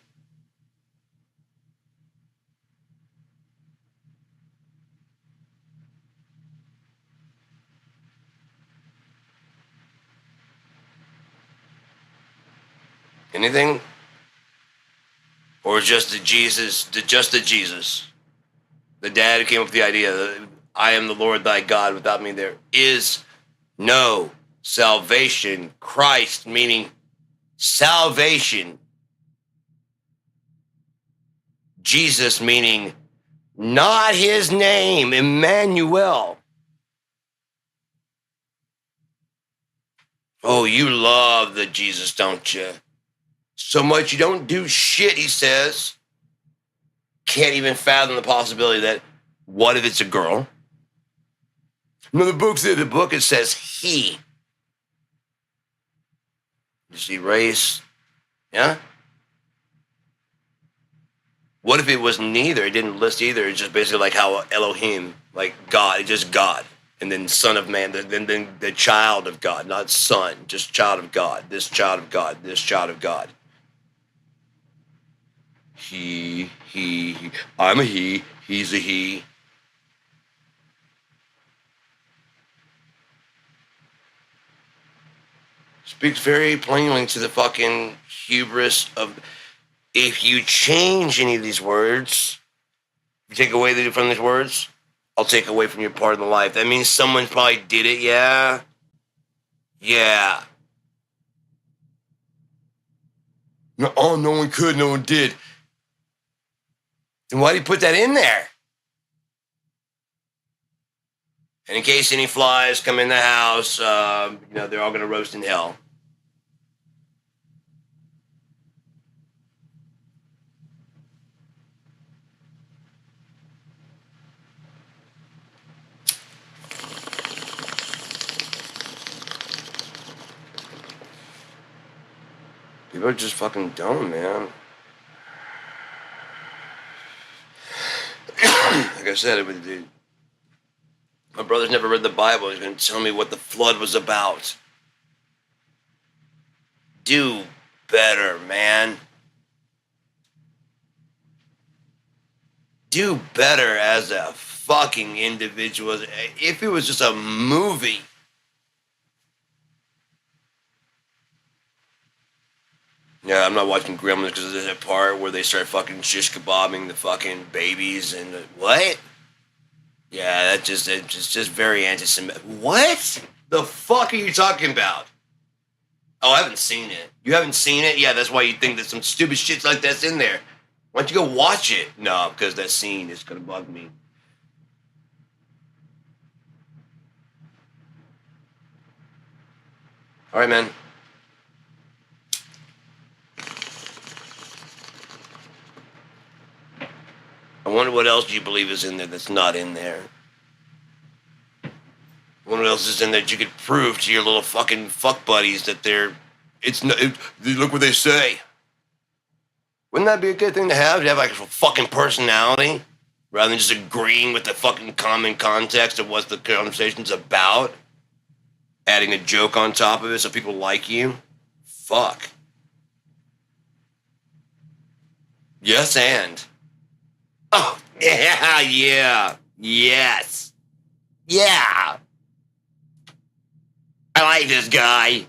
Anything? Or just the Jesus, just the Jesus? The dad who came up with the idea that I am the Lord thy God, without me there is no salvation. Christ, meaning salvation. Jesus, meaning not his name, Emmanuel. Oh, you love the Jesus, don't you? So much you don't do shit, he says. Can't even fathom the possibility that what if it's a girl? No, the book it says he. You see race? Yeah? What if it was neither? It didn't list either. It's just basically like how Elohim, like God, it's just God. And then son of man, then the child of God, not son, just child of God. This child of God, this child of God. He, I'm a he, he's a he. Speaks very plainly to the fucking hubris of, if you change any of these words, you take away from these words, I'll take away from your part of the life. That means someone probably did it, yeah? Yeah. No, oh, no one could, no one did. Then why did he put that in there? And in case any flies come in the house, they're all going to roast in hell. People are just fucking dumb, man. Like I said, my brother's never read the Bible. He's going to tell me what the flood was about. Do better, man. Do better as a fucking individual. If it was just a movie. Yeah, I'm not watching Gremlins because there's that part where they start fucking shish kebabbing the fucking babies and what? Yeah, it's just very anti-Semitic. What the fuck are you talking about? Oh, I haven't seen it. You haven't seen it? Yeah, that's why you think that some stupid shit like that's in there. Why don't you go watch it? No, because that scene is gonna bug me. All right, man. I wonder what else you believe is in there that's not in there. What else is in there that you could prove to your little fucking fuck buddies that it's not, look what they say. Wouldn't that be a good thing to have like a fucking personality? Rather than just agreeing with the fucking common context of what the conversation's about? Adding a joke on top of it so people like you? Fuck. Yes, and. Oh, yeah. Yes. Yeah. I like this guy.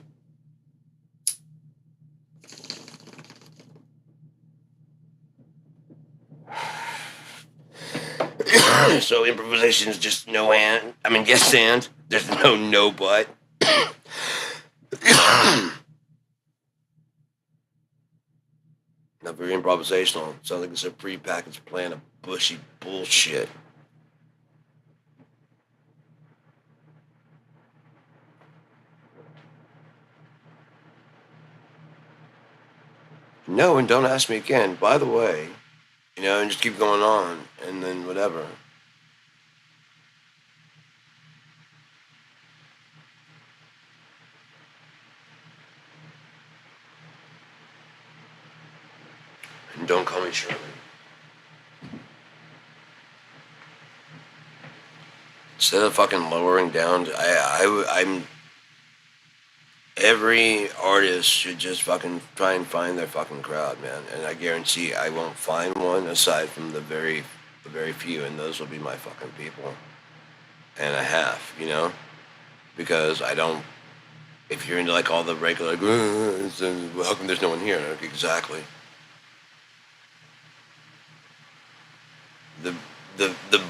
So improvisation is just no and. I mean, yes and. There's no but. Not very improvisational. Sounds like it's a prepackaged plan of bushy bullshit. No, and don't ask me again. By the way, and just keep going on, and then whatever. And don't call me Shirley. Instead of fucking lowering down, I'm. Every artist should just fucking try and find their fucking crowd, man. And I guarantee I won't find one aside from the very few, and those will be my fucking people. And I have, because I don't. If you're into like all the regular, how come there's no one here? Like, exactly. The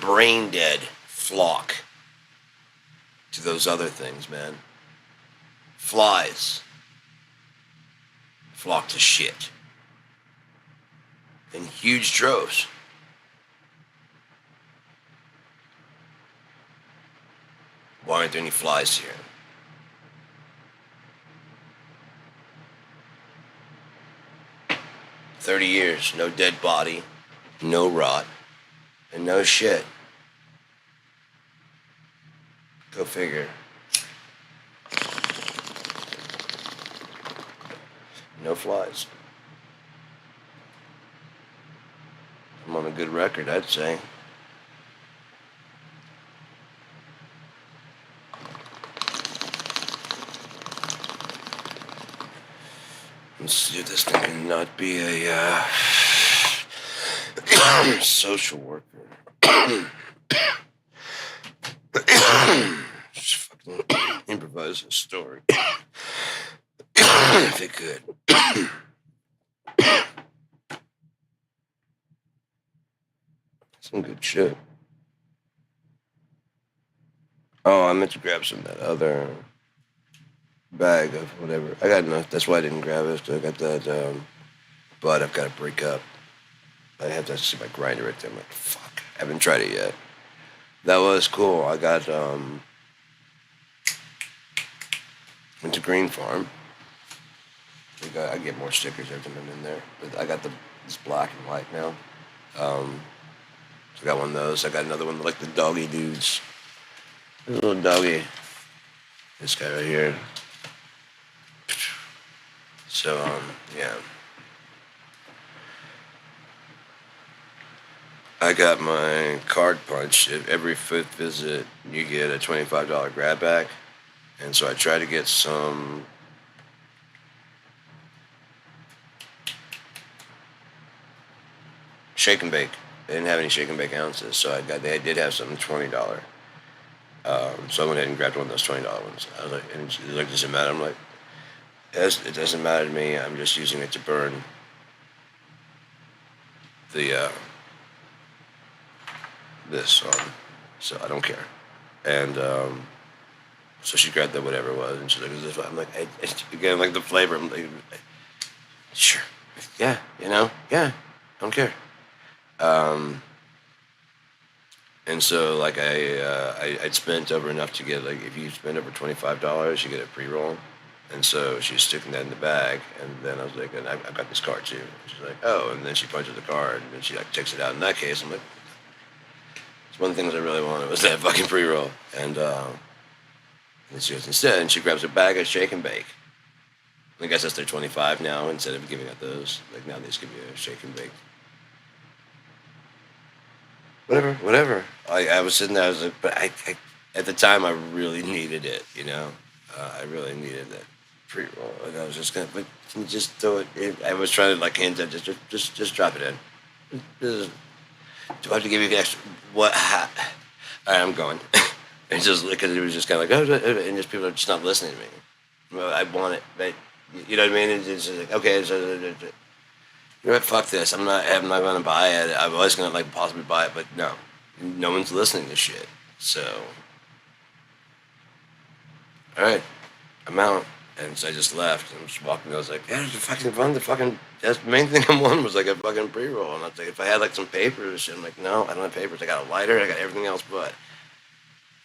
brain dead flock to those other things, man. Flies flock to shit in huge droves. Why aren't there any flies here? $30 no dead body, no rot, and no shit. Go figure. No flies. I'm on a good record, I'd say. Let's see if this thing can not be a social worker. Just fucking improvise a story. If it could. Some good shit. Oh, I meant to grab some of that other bag of whatever. I got enough. That's why I didn't grab it. So I got that, but I've got to break up. I have to see my grinder right there. I'm like, fuck. I haven't tried it yet. That was cool. I got, went to Green Farm. I get more stickers every time I'm in there. But I got this black and white now. So I got one of those. I got another one like the doggy dudes. This little doggy. This guy right here. So, yeah. I got my card punch. Every 5th visit, you get a $25 grab bag. And so I try to get some shake and bake. They didn't have any shake and bake ounces, so they did have some $20. So I went ahead and grabbed one of those $20 ones. I was like, and she's like, does it matter? I'm like, it doesn't matter to me. I'm just using it to burn the this on, so I don't care. And so she grabbed that whatever it was, and she's like, "Is this?" I'm like, again, like the flavor. I'm like, sure, yeah, yeah, don't care. And so like I'd spent over enough to get, like, if you spend over $25, you get a pre-roll. And so she's sticking that in the bag, and then I was like, and I've got this card too. She's like, oh, and then she punches the card, and then she like takes it out. In that case, I'm like, one of the things I really wanted was that fucking pre-roll. And she goes, instead, and she grabs a bag of shake and bake. I guess that's their 25 now, instead of giving out those. Like, now they just give you a shake and bake. Whatever. I was sitting there, I was like, but at the time, I really needed it, you know? I really needed that pre-roll. And I was just going to, but can you just throw it in? I was trying to, like, hands up, just drop it in. Just, do I have to give you an extra? What? All right, I'm going. And just because it was just kind of like, and just people are just not listening to me. Well, I want it, but you know what I mean? It's just like, okay, you know what? Fuck this. I'm not going to buy it. I was going to like possibly buy it, but no one's listening to shit. So, all right, I'm out. And so I just left and just walking. I was like, yeah, it's fucking fun. That's the main thing I wanted was like a fucking pre-roll. And I was like, if I had like some papers and shit, I'm like, no, I don't have papers. I got a lighter. I got everything else, but I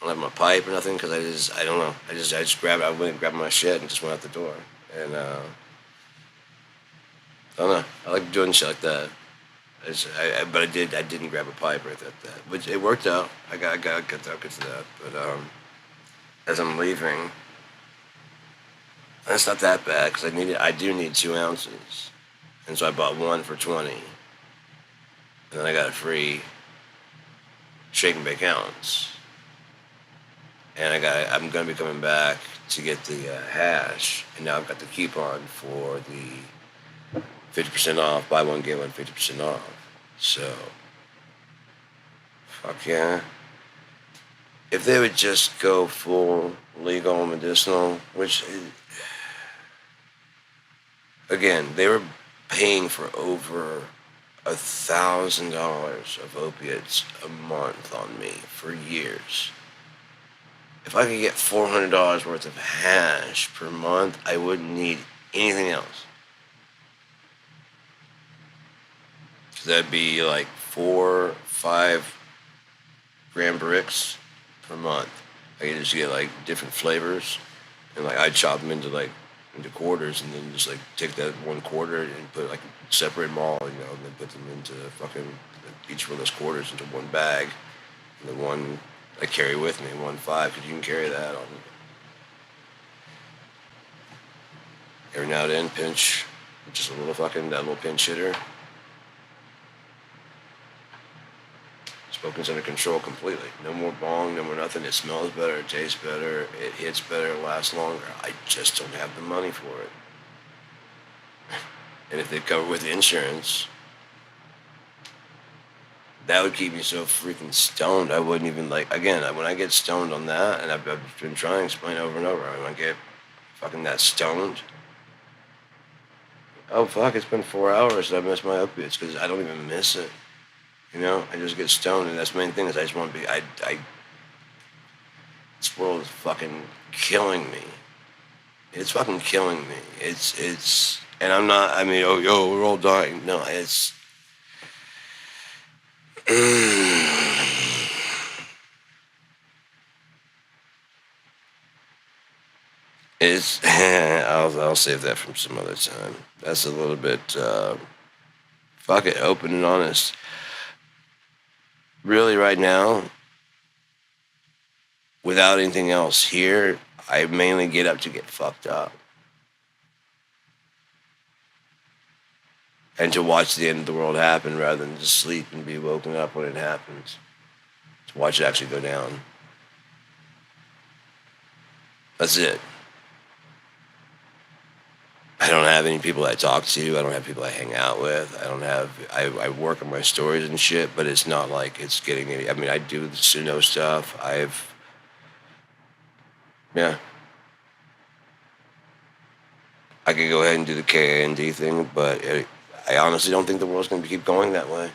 don't have my pipe or nothing because I don't know. I just grabbed. I went and grabbed my shit and just went out the door. And I don't know. I like doing shit like that. But I didn't grab a pipe right at that. Which it worked out. I got to that. But as I'm leaving. That's not that bad because I do need 2 ounces, and so I bought one for 20, and then I got a free shake and bake ounce, and I'm gonna be coming back to get the hash, and now I've got the coupon for the 50% off, buy one get one 50% off. So, fuck yeah. If they would just go full legal medicinal, which. Again, they were paying for over $1,000 of opiates a month on me for years. If I could get $400 worth of hash per month, I wouldn't need anything else. Cause that'd be like 4, 5 gram bricks per month. I could just get like different flavors, and like I'd chop them into quarters, and then just like take that 1/4 and put like separate them all, and then put them into fucking each one of those quarters into one bag, and the one I carry with me, 1.5, because you can carry that on every now and then. Pinch, just a little fucking that little pinch hitter. Smoking's under control completely. No more bong, no more nothing. It smells better, it tastes better, it hits better, it lasts longer. I just don't have the money for it. And if they cover with insurance, that would keep me so freaking stoned. I wouldn't even again, when I get stoned on that, and I've been trying to explain over and over, when I get fucking that stoned, oh fuck, it's been 4 hours that I missed my opiates because I don't even miss it. I just get stoned, and that's the main thing is I just want to be, this world is fucking killing me. It's fucking killing me. And I'm not, we're all dying. No, it's, I'll save that from some other time. That's a little bit, fuck it, open and honest. Really, right now, without anything else here, I mainly get up to get fucked up. And to watch the end of the world happen rather than just sleep and be woken up when it happens. To watch it actually go down. That's it. I don't have any people I talk to. I don't have people I hang out with. I work on my stories and shit, but it's not like it's getting any. I do the Suno stuff. Yeah. I could go ahead and do the KAND thing, but I honestly don't think the world's going to keep going that way.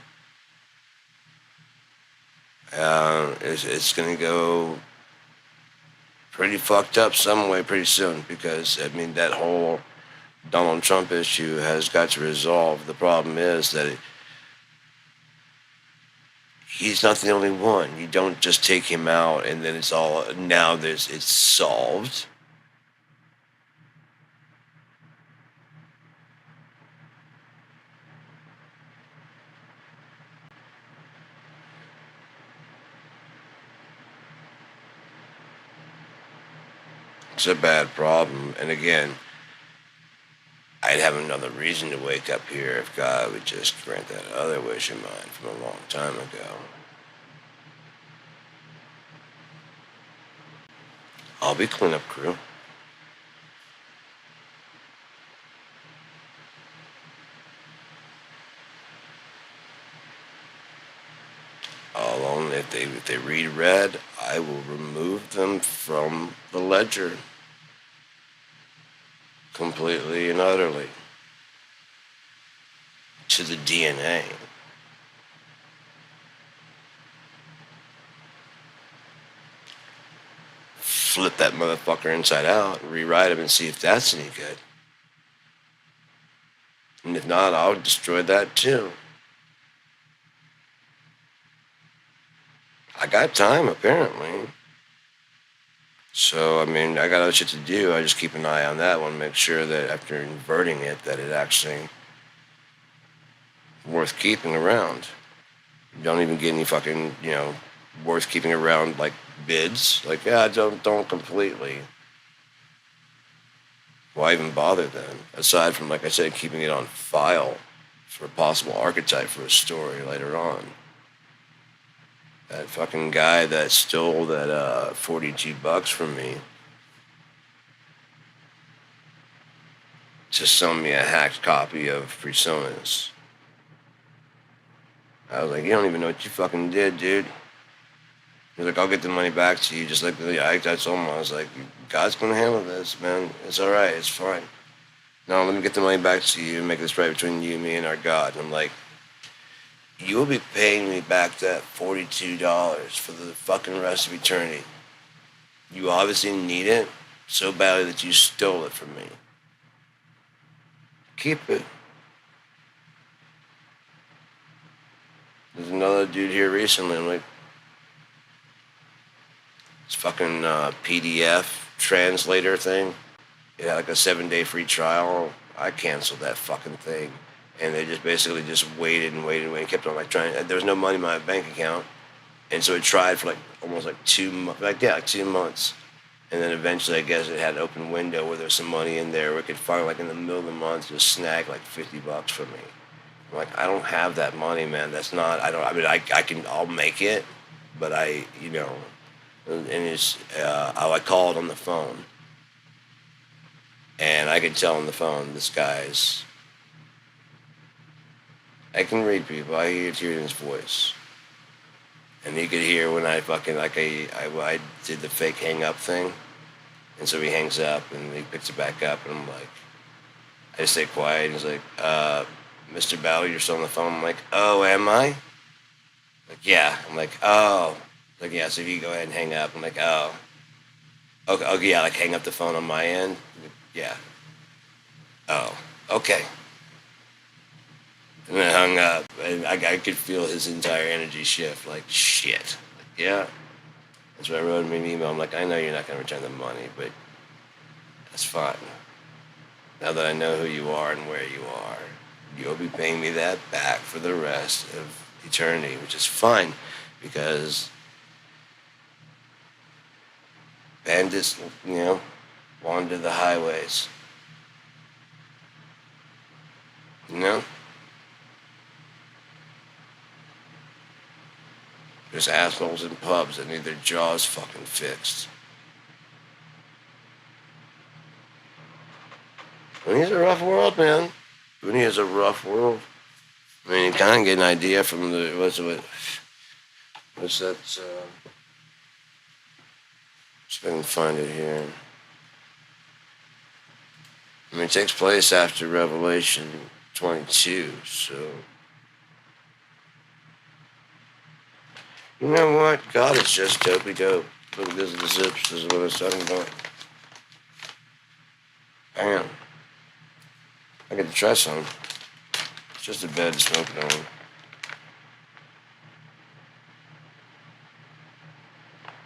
It's going to go pretty fucked up some way pretty soon because, that whole Donald Trump issue has got to resolve. The problem is that he's not the only one. You don't just take him out and then it's solved. It's a bad problem. And again, I'd have another reason to wake up here if God would just grant that other wish of mine from a long time ago. I'll be cleanup crew. Alone, if they read red, I will remove them from the ledger completely and utterly to the DNA. Flip that motherfucker inside out, rewrite him, and see if that's any good. And if not, I'll destroy that too. I got time, apparently. So, I mean, I got other shit to do. I just keep an eye on that one, make sure that after inverting it, that it actually worth keeping around. You don't even get any fucking, worth keeping around, like, bids. Like, yeah, don't completely. Why even bother then? Aside from, like I said, keeping it on file for a possible archetype for a story later on. That fucking guy that stole that $42 from me to sell me a hacked copy of Personas. I was like, you don't even know what you fucking did, dude. He's like, I'll get the money back to you. Just like I told him, I was like, God's gonna handle this, man. It's all right. It's fine. No, let me get the money back to you and make this right between you, me, and our God. And I'm like, you will be paying me back that $42 for the fucking rest of eternity. You obviously need it so badly that you stole it from me. Keep it. There's another dude here recently. I'm like, this fucking PDF translator thing. It had like a 7-day free trial. I canceled that fucking thing. And they just basically just waited and waited and waited. Kept on like trying. There was no money in my bank account. And so it tried for like almost like 2 months. Like, 2 months. And then eventually I guess it had an open window where there's some money in there where it could finally, like in the middle of the month, just snag like $50 from me. I'm like, I don't have that money, man. That's not, I'll make it. But and I called on the phone, and I could tell on the phone, I can read people. I hear it in his voice, and he could hear when I fucking I did the fake hang up thing, and so he hangs up and he picks it back up, and I'm like, I just stay quiet. And he's like, Mr. Ballard, you're still on the phone. I'm like, oh, am I? Like, yeah. I'm like, oh. Like, yeah, so if you go ahead and hang up, I'm like, oh. Okay, yeah, like hang up the phone on my end? Yeah. Oh, okay. And then I hung up, and I could feel his entire energy shift, like, shit. Like, yeah. That's why I wrote him an email. I'm like, I know you're not going to return the money, but that's fine. Now that I know who you are and where you are, you'll be paying me that back for the rest of eternity, which is fine, because bandits, wander the highways. There's assholes in pubs that need their jaws fucking fixed. Booney's a rough world, man. Booney is a rough world. I mean, you kind of get an idea from what's that, just I can find it here. I mean, it takes place after Revelation 22, so... You know what? God is just dopey dope. Look, this is the zips. This is what I was talking about. Hang on. I get to try some. It's just a bed to smoke it on.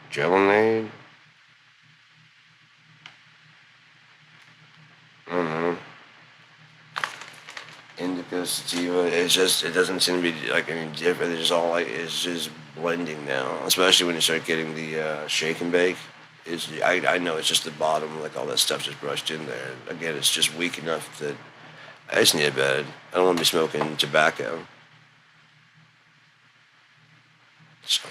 Gelonade? I don't know. Indica, sativa. It doesn't seem to be like any different. It's just blending now. Especially when you start getting the shake and bake. I know it's just the bottom, like all that stuff just brushed in there. And again, it's just weak enough that I just need a bed. I don't want to be smoking tobacco. So,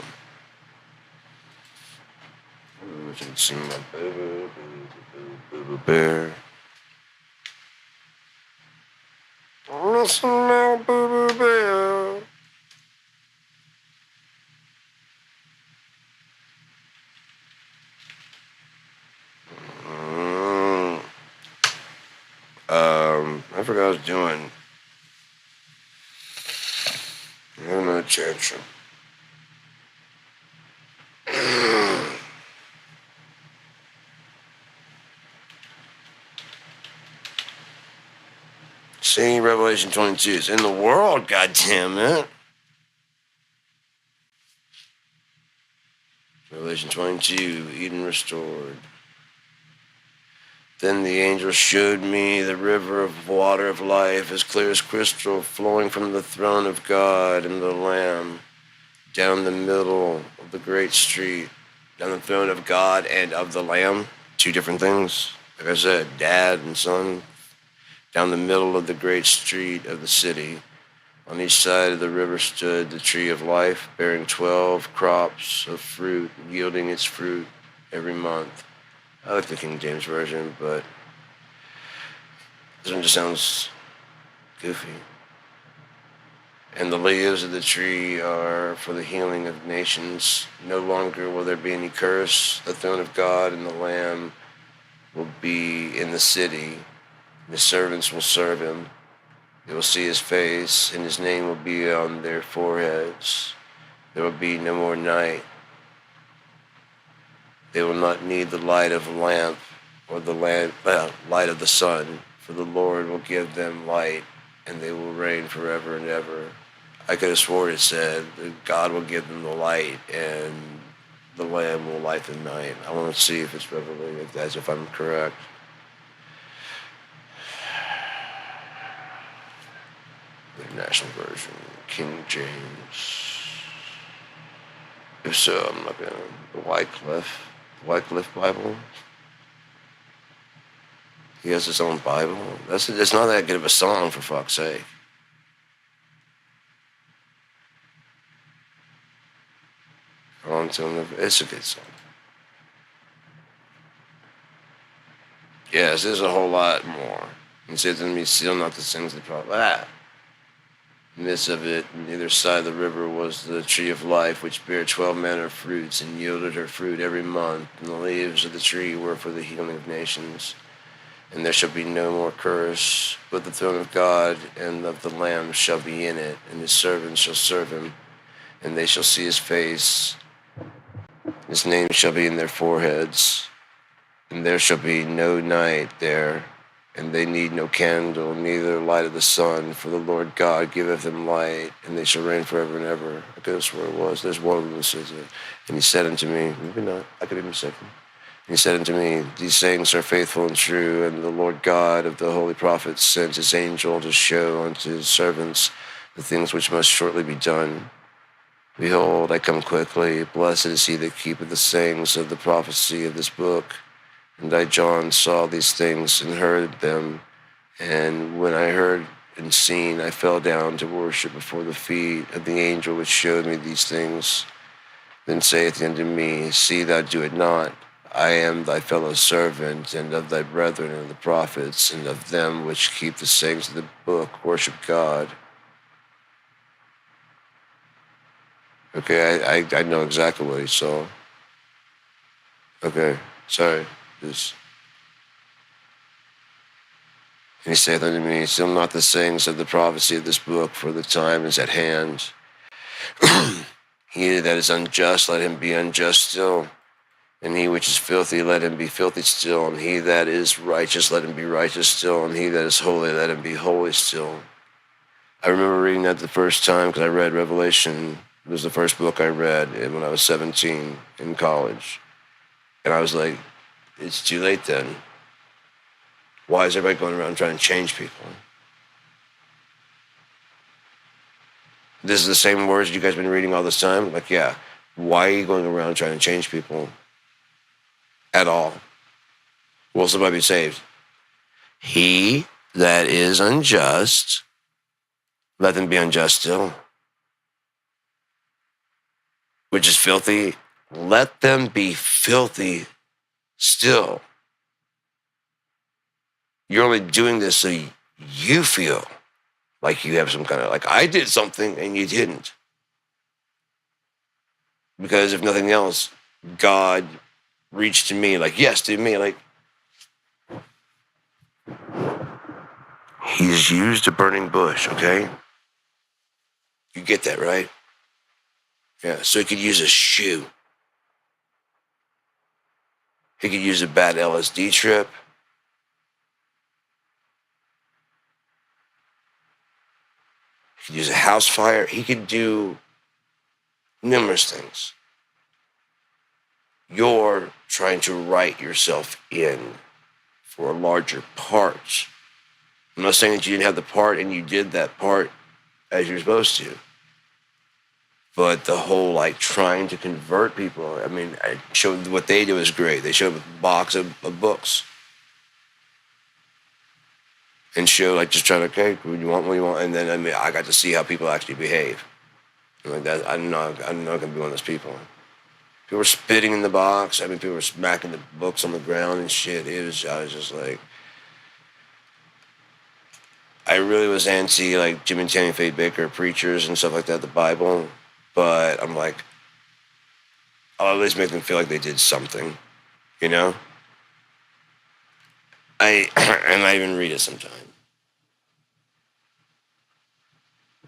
you can see my boo bear. Listen now, boo bear. I forgot what I was doing. I have no chance. See, Revelation 22 is in the world, goddammit. Revelation 22, Eden restored. Then the angel showed me the river of water of life, as clear as crystal, flowing from the throne of God and the Lamb, down the middle of the great street. Down the throne of God and of the Lamb, two different things. Like I said, dad and son. Down the middle of the great street of the city. On each side of the river stood the tree of life, bearing 12 crops of fruit, yielding its fruit every month. I like the King James Version, but this one just sounds goofy. And the leaves of the tree are for the healing of nations. No longer will there be any curse. The throne of God and the Lamb will be in the city. The servants will serve him. They will see his face, and his name will be on their foreheads. There will be no more night. They will not need the light of a lamp or the light of the sun, for the Lord will give them light, and they will reign forever and ever. I could have sworn it said that God will give them the light, and the Lamb will light the night. I want to see if it's Revelation, as if I'm correct. The National Version, King James. If so, I'm looking at the Wycliffe Bible. He has his own Bible. It's not that good of a song, for fuck's sake. It's a good song. Yes, there's a whole lot more. He said to me, still not the things that prophet. In the midst of it, on either side of the river was the tree of life, which bare 12 manner of fruits, and yielded her fruit every month. And the leaves of the tree were for the healing of nations. And there shall be no more curse, but the throne of God and of the Lamb shall be in it, and his servants shall serve him, and they shall see his face. His name shall be in their foreheads, and there shall be no night there, and they need no candle, neither light of the sun, for the Lord God giveth them light, and they shall reign forever and ever. I could have sworn it was. There's one of them that says it. And he said unto me, maybe not, I could be mistaken. And he said unto me, these sayings are faithful and true, and the Lord God of the holy prophets sent his angel to show unto his servants the things which must shortly be done. Behold, I come quickly. Blessed is he that keepeth the sayings of the prophecy of this book. And I, John, saw these things and heard them. And when I heard and seen, I fell down to worship before the feet of the angel which showed me these things. Then saith he unto me, see thou do it not. I am thy fellow servant, and of thy brethren and the prophets, and of them which keep the sayings of the book, worship God. Okay, I know exactly what he saw. Okay, sorry. And he saith unto me, seal not the sayings of the prophecy of this book, for the time is at hand. He that is unjust, let him be unjust still. And he which is filthy, let him be filthy still. And he that is righteous, let him be righteous still. And he that is holy, let him be holy still. I remember reading that the first time because I read Revelation. It was the first book I read when I was 17 in college. And I was like, it's too late then. Why is everybody going around trying to change people? This is the same words you guys been reading all this time? Like, yeah, why are you going around trying to change people? at all. Will somebody be saved? He that is unjust, let them be unjust still. Which is filthy, let them be filthy still. You're only doing this so you feel like you have some kind of, like, I did something and you didn't. Because if nothing else, God reached to me, like, yes, to me, like, he's used a burning bush, okay? You get that, right? Yeah, so he could use a shoe. He could use a bad LSD trip. He could use a house fire. He could do numerous things. You're trying to write yourself in for a larger part. I'm not saying that you didn't have the part and you did that part as you're supposed to. But the whole, like, trying to convert people, I mean, I showed what they do is great. They showed a box of books. And show, like, just trying to, okay, what do you want, and then, I mean, I got to see how people actually behave. And like that, I'm not gonna be one of those people. People were spitting in the box. I mean, people were smacking the books on the ground and shit. I was just like, I really was anti, like, Jim and Tammy Faye Baker preachers and stuff like that, the Bible. But I'm like, I'll at least make them feel like they did something, you know? And I even read it sometimes.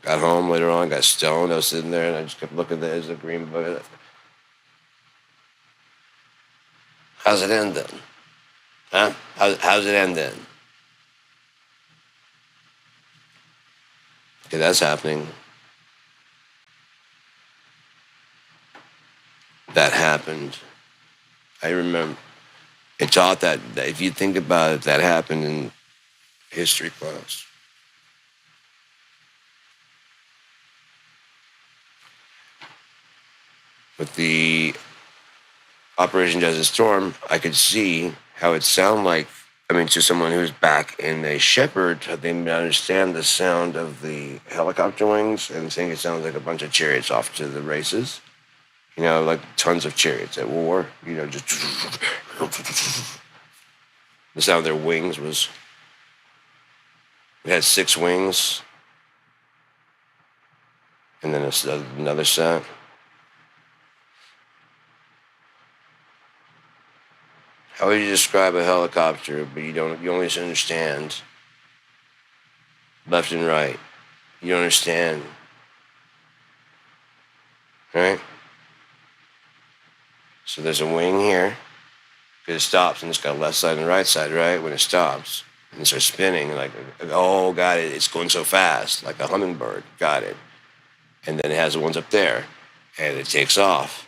Got home later on, got stoned. I was sitting there and I just kept looking at it as a green book. How's it end then? Huh? How's it end then? Okay, that's happening. That happened. I remember it taught that if you think about it, that happened in history class. With the Operation Desert Storm, I could see how it sounded like, I mean, to someone who's back in a shepherd, they understand the sound of the helicopter wings and think it sounds like a bunch of chariots off to the races. You know, like tons of chariots at war, you know, just the sound of their wings was, we had 6 wings and then another set. How would you describe a helicopter, but you only understand left and right. You don't understand, right? So there's a wing here, because it stops, and it's got a left side and right side, right? When it stops, and it starts spinning, like, oh, got it, it's going so fast, like a hummingbird, got it. And then it has the ones up there, and it takes off.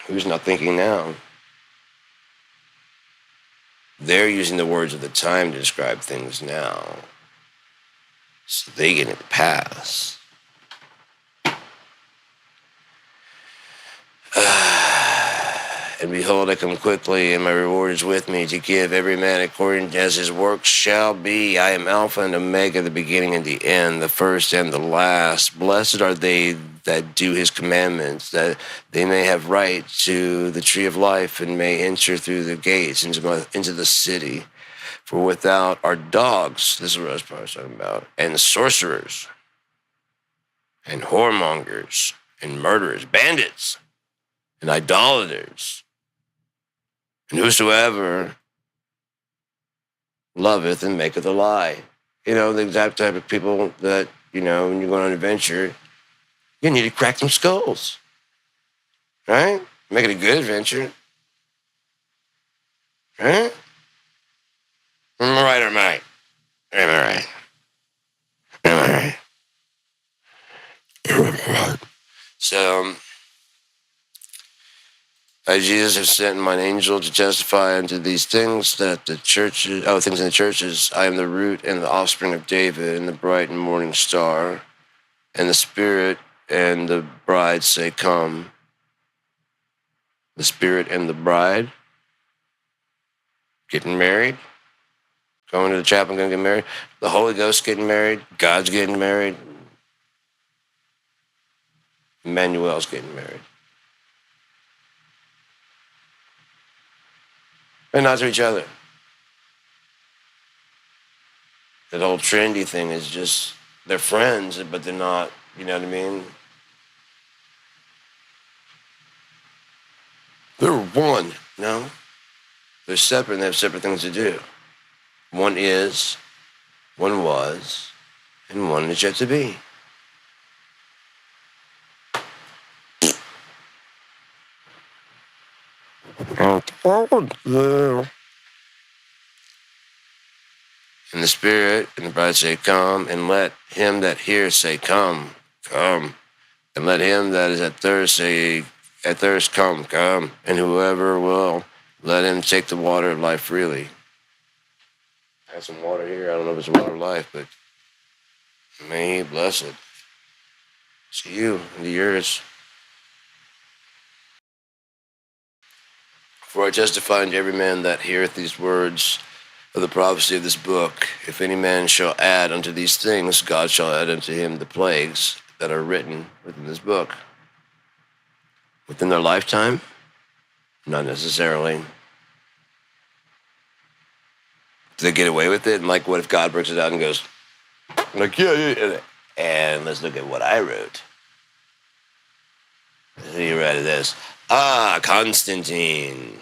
Who's not thinking now? They're using the words of the time to describe things now, so they get it pass. And behold, I come quickly, and my reward is with me to give every man according as his work shall be. I am Alpha and Omega, the beginning and the end, the first and the last. Blessed are they that do his commandments, that they may have right to the tree of life and may enter through the gates into the city. For without are dogs, this is what I was probably talking about, and sorcerers, and whoremongers, and murderers, bandits, and idolaters, and whosoever loveth and maketh a lie. You know, the exact type of people that, you know, when you go on an adventure, you need to crack some skulls. Right? Make it a good adventure. Right? Am I right or am I right? Am I right? Am I right? So, I, Jesus, have sent mine angel to testify unto these things that the churches, things in the churches. I am the root and the offspring of David, and the bright and morning star. And the Spirit and the bride say, Come. The Spirit and the bride getting married, going to the chapel, going to get married. The Holy Ghost getting married. God's getting married. Emmanuel's getting married. And not to each other. That whole Trinity thing is just, they're friends, but they're not, you know what I mean? They're one. No. They're separate and they have separate things to do. One is, one was, and one is yet to be. And the Spirit and the bride say, Come, and let him that hears say, Come, come. And let him that is at thirst say, At thirst, come, come. And whoever will, let him take the water of life freely. I have some water here. I don't know if it's water of life, but may he bless it. To you and to yours. For I testify unto every man that heareth these words of the prophecy of this book, if any man shall add unto these things, God shall add unto him the plagues that are written within this book. Within their lifetime? Not necessarily. Do they get away with it? And like, what if God brings it out and goes, like, yeah. And let's look at what I wrote. You read this. Constantine.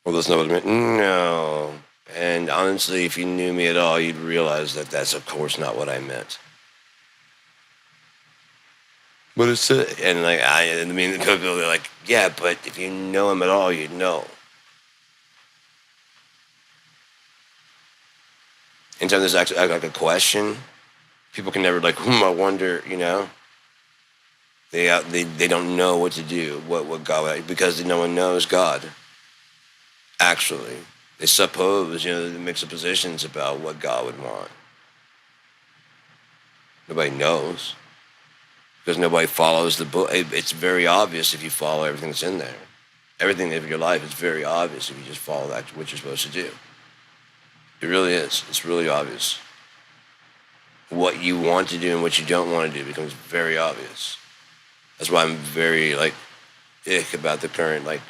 Well, that's not what I meant. No. And honestly, if you knew me at all, you'd realize that that's, of course, not what I meant. But it's, and like, I mean, people are like, yeah, but if you know him at all, you'd know. Anytime there's actually like a question, people can never like, I wonder, you know. They don't know what to do, what God, because no one knows God. Actually, they suppose, you know, they make suppositions about what God would want. Nobody knows because nobody follows the book. It's very obvious if you follow everything that's in there. Everything of your life is very obvious if you just follow that what you're supposed to do. It really is. It's really obvious. What you want to do and what you don't want to do becomes very obvious. That's why I'm very like ick about the current like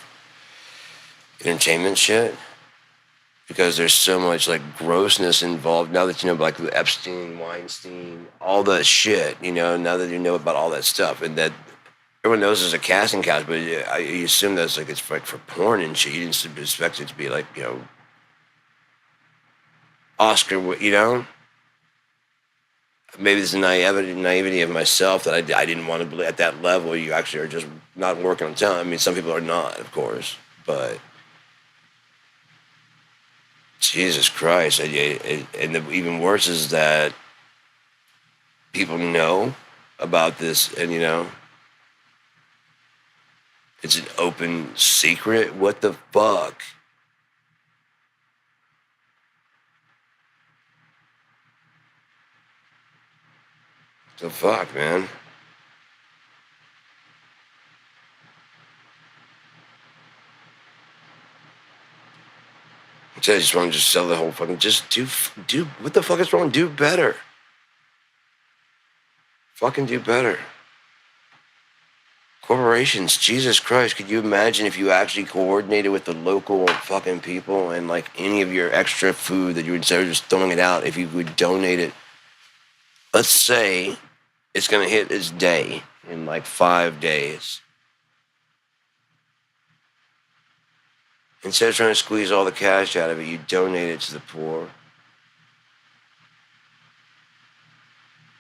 entertainment shit, because there's so much like grossness involved now that you know, like Epstein, Weinstein, all that shit. You know, now that you know about all that stuff, and that everyone knows there's a casting couch, but I assume that's like it's like for porn and shit. You didn't expect it to be like, you know, Oscar, you know. Maybe it's the naivety of myself that I didn't want to believe at that level. You actually are just not working on time. I mean, some people are not, of course, but Jesus Christ. And even worse is that people know about this, and, you know, it's an open secret. What the fuck? The fuck, man? I just want to just sell the whole fucking. Just do. What the fuck is wrong? Do better. Fucking do better. Corporations, Jesus Christ, could you imagine if you actually coordinated with the local fucking people and like any of your extra food that you would instead of just throwing it out, if you would donate it? Let's say it's gonna hit its day in like 5 days. Instead of trying to squeeze all the cash out of it, you donate it to the poor.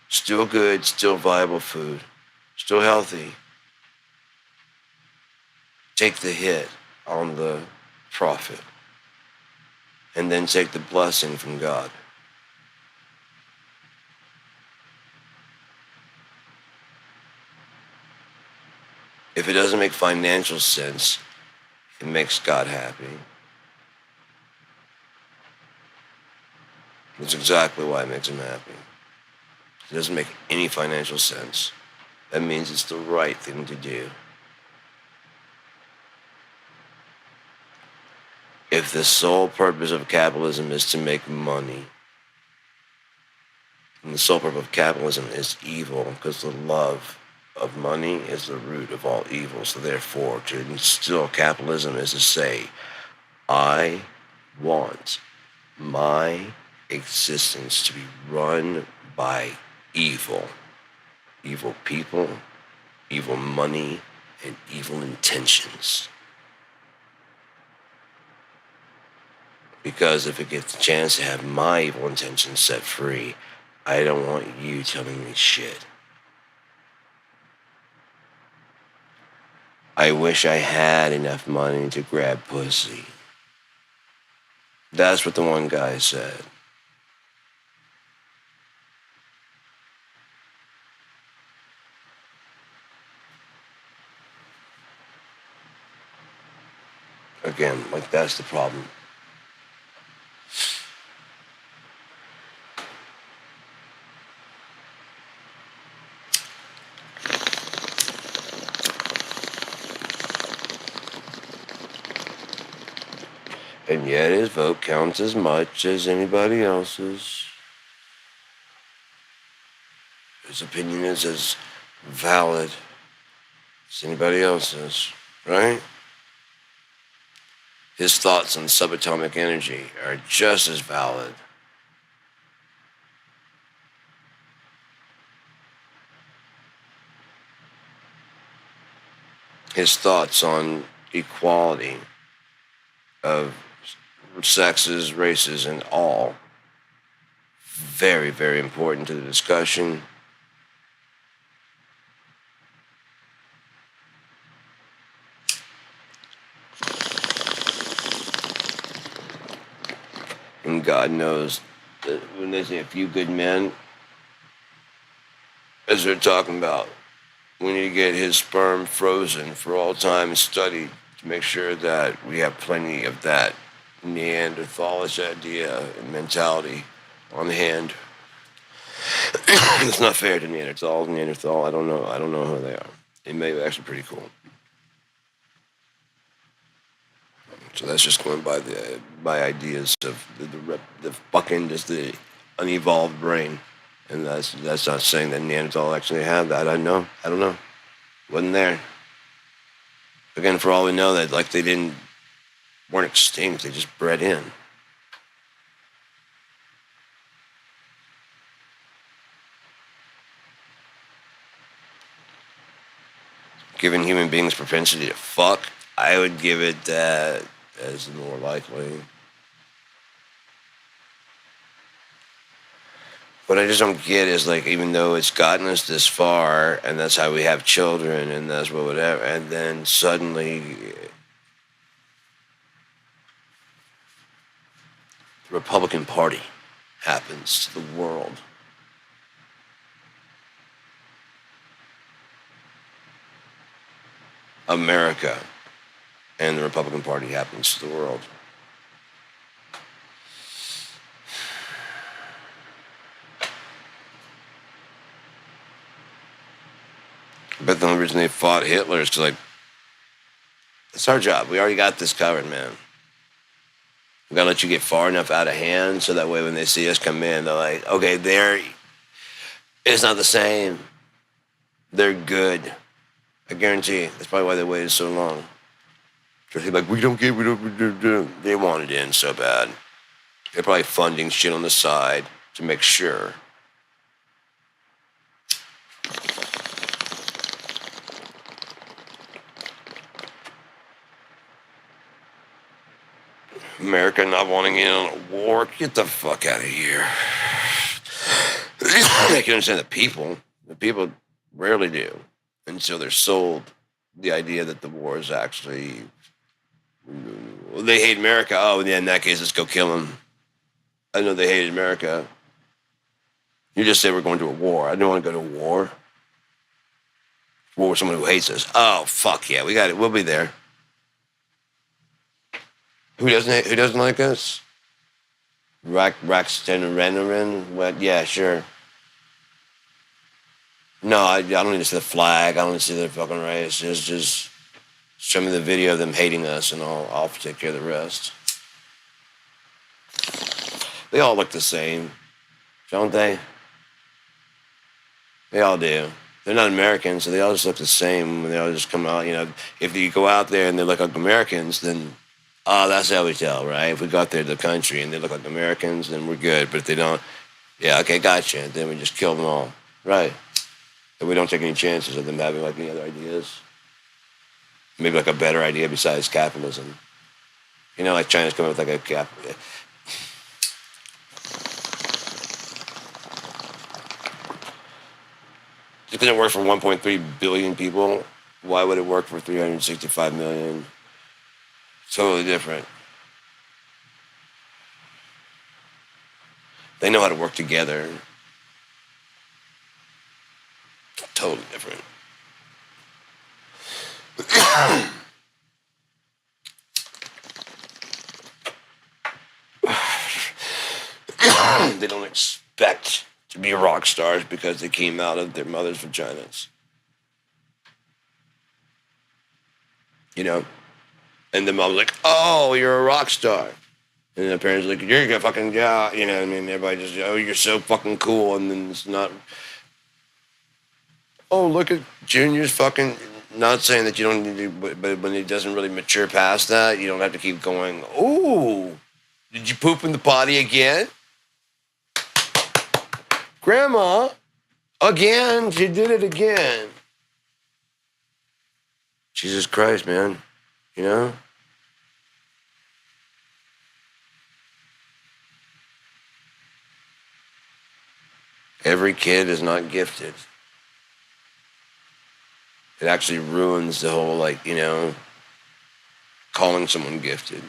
Still good, still viable food, still healthy. Take the hit on the profit, and then take the blessing from God. If it doesn't make financial sense, it makes God happy. That's exactly why it makes him happy. It doesn't make any financial sense. That means it's the right thing to do. If the sole purpose of capitalism is to make money, and the sole purpose of capitalism is evil, because the love of money is the root of all evil. So therefore, to instill capitalism is to say, I want my existence to be run by evil. Evil people, evil money, and evil intentions. Because if it gets a chance to have my evil intentions set free, I don't want you telling me shit. I wish I had enough money to grab pussy. That's what the one guy said. Again, like that's the problem. And yet his vote counts as much as anybody else's. His opinion is as valid as anybody else's, right? His thoughts on subatomic energy are just as valid. His thoughts on equality of sexes, races, and all. Very, very important to the discussion. And God knows that when they say a few good men, as they're talking about, we need to get his sperm frozen for all time and studied to make sure that we have plenty of that Neanderthalish idea and mentality on hand. It's not fair to Neanderthal. I don't know who they are. They may be actually pretty cool. So that's just going by ideas of the fucking just the unevolved brain, and that's not saying that Neanderthal actually had that. I don't know. Wasn't there. Again, for all we know, that like they weren't extinct. They just bred in. Given human beings' propensity to fuck, I would give it that as the more likely. What I just don't get is like, even though it's gotten us this far, and that's how we have children, and that's what whatever, and then suddenly the Republican Party happens to the world. America and the Republican Party happens to the world. But the only reason they fought Hitler is because, like, it's our job. We already got this covered, man. We gotta let you get far enough out of hand so that way when they see us come in, they're like, okay, it's not the same. They're good. I guarantee. That's probably why they waited so long. Because they're like, we don't. They wanted in so bad. They're probably funding shit on the side to make sure. America not wanting in on a war. Get the fuck out of here. I can understand the people. The people rarely do until they're sold the idea that the war is actually. Well, they hate America. Oh, yeah, in that case, let's go kill them. I know they hated America. You just said we're going to a war. I didn't want to go to war. Or someone who hates us. Oh fuck yeah, we got it. We'll be there. Who doesn't like us? Raxton Renarin? What? Yeah, sure. No, I don't need to see the flag. I don't need to see the fucking race. Just show me the video of them hating us, and I'll take care of the rest. They all look the same, don't they? They all do. They're not Americans, so they all just look the same. They all just come out. If you go out there and they look like Americans, then that's how we tell, right? If we go out there to the country and they look like Americans, then we're good. But if they don't, yeah, okay, gotcha. Then we just kill them all, right? And we don't take any chances of them having like any other ideas. Maybe like a better idea besides capitalism. Like China's coming with like a cap. It didn't work for 1.3 billion people. Why would it work for 365 million? Totally different. They know how to work together. Totally different. They don't expect to be rock stars because they came out of their mother's vaginas. And the mom's like, oh, you're a rock star. And the parents like, you're gonna fucking, yeah, I mean, everybody just, oh, you're so fucking cool. And then it's not, oh, look at Junior's fucking, not saying that you don't need to, but when it doesn't really mature past that, you don't have to keep going, ooh, did you poop in the potty again? Grandma, again, she did it again. Jesus Christ, man. Every kid is not gifted. It actually ruins the whole, calling someone gifted.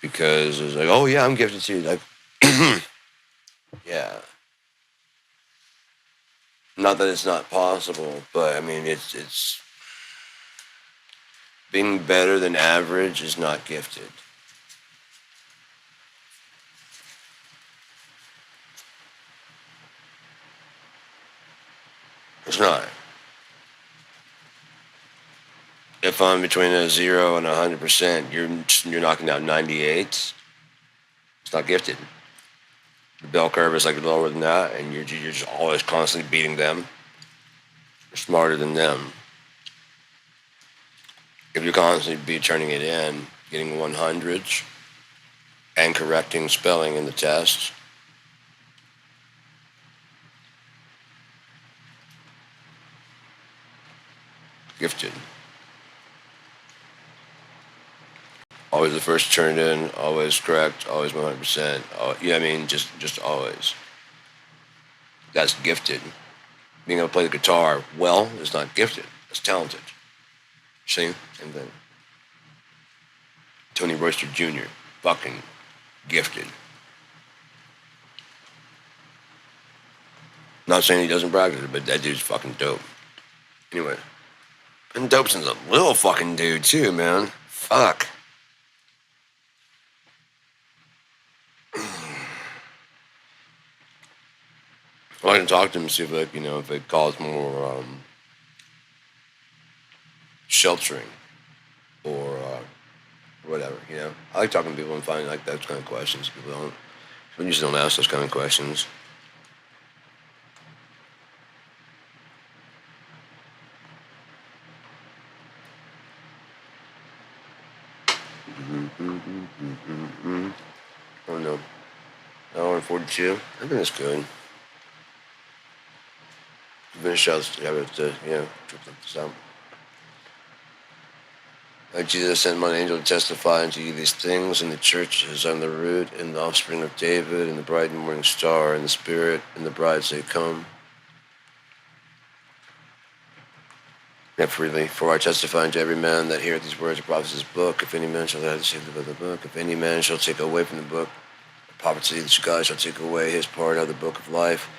Because it's like, oh, yeah, I'm gifted too. Like, yeah. Not that it's not possible, but, I mean, it's being better than average is not gifted. It's not. If I'm between a 0 and 100%, you're knocking out 98. It's not gifted. The bell curve is like lower than that, and you're just always constantly beating them. You're smarter than them. If you constantly be turning it in, getting 100s, and correcting spelling in the test, gifted. Always the first turned in, always correct, always 100%. I mean, just always. That's gifted. Being able to play the guitar well is not gifted. It's talented. See? Same thing. Tony Royster Jr., fucking gifted. Not saying he doesn't practice it, but that dude's fucking dope. Anyway. And Dobeson's a little fucking dude too, man. Fuck. Well, I can talk to him and see if it caused more sheltering or whatever. I like talking to people and finding like those kind of questions. People usually don't ask those kind of questions. Oh no. Hour and 42. I think that's good. Finish out, trip this out. Like Jesus sent my angel to testify unto you these things, and the church is on the root, and the offspring of David, and the bright and morning star, and the Spirit, and the bride say, come. Yet freely, for I testify unto every man that heareth these words of prophecy's book, if any man shall have the secret of the book, if any man shall take away from the book, prophecy, that God shall take away his part out of the book of life,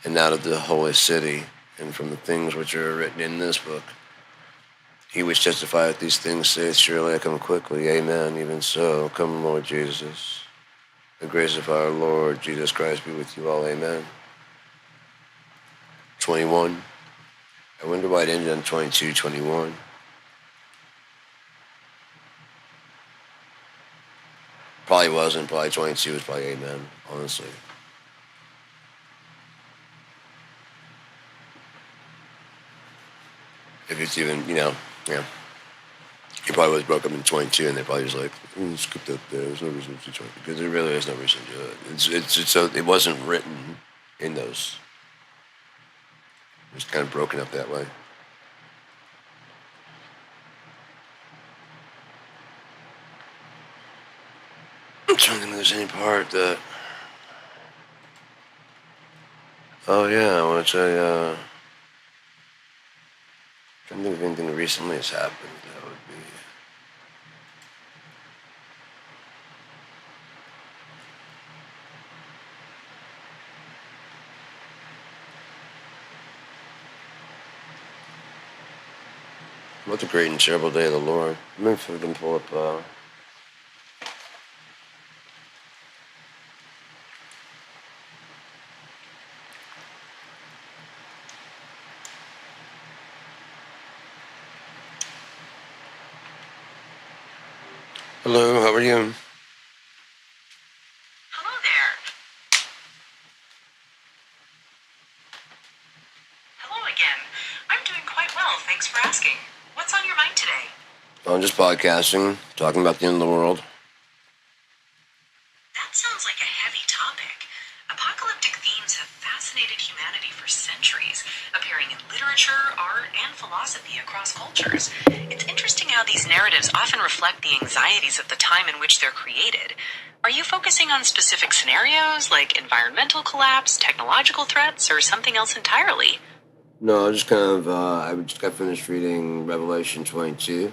and out of the holy city, and from the things which are written in this book. He which testifieth these things saith, Surely I come quickly. Amen. Even so, come, Lord Jesus. The grace of our Lord Jesus Christ be with you all. Amen. 21. I wonder why it ended on 22, 21. Probably wasn't. Probably 22 was probably amen, honestly. If it's even, yeah. He probably was broke up in 22, and they probably was like, skip that there. There's no reason to do it. Because there really is no reason to do it. So it wasn't written in those. It was kind of broken up that way. I'm trying to think if there's any part that. Oh yeah, I want to tell you. I don't think of anything recently has happened. That would be. What the great and terrible day of the Lord. Maybe if we can pull up. Hello, how are you? Hello there. Hello again. I'm doing quite well, thanks for asking. What's on your mind today? I'm just podcasting, talking about the end of the world. That sounds like a heavy topic. Apocalyptic themes have fascinated humanity for centuries, appearing in literature, art, and philosophy across cultures. It's interesting how these narratives often reflect the anxieties of the time in which they're created. Are you focusing on specific scenarios like environmental collapse, technological threats, or something else entirely? No, I just kind of, I just got finished reading Revelation 22,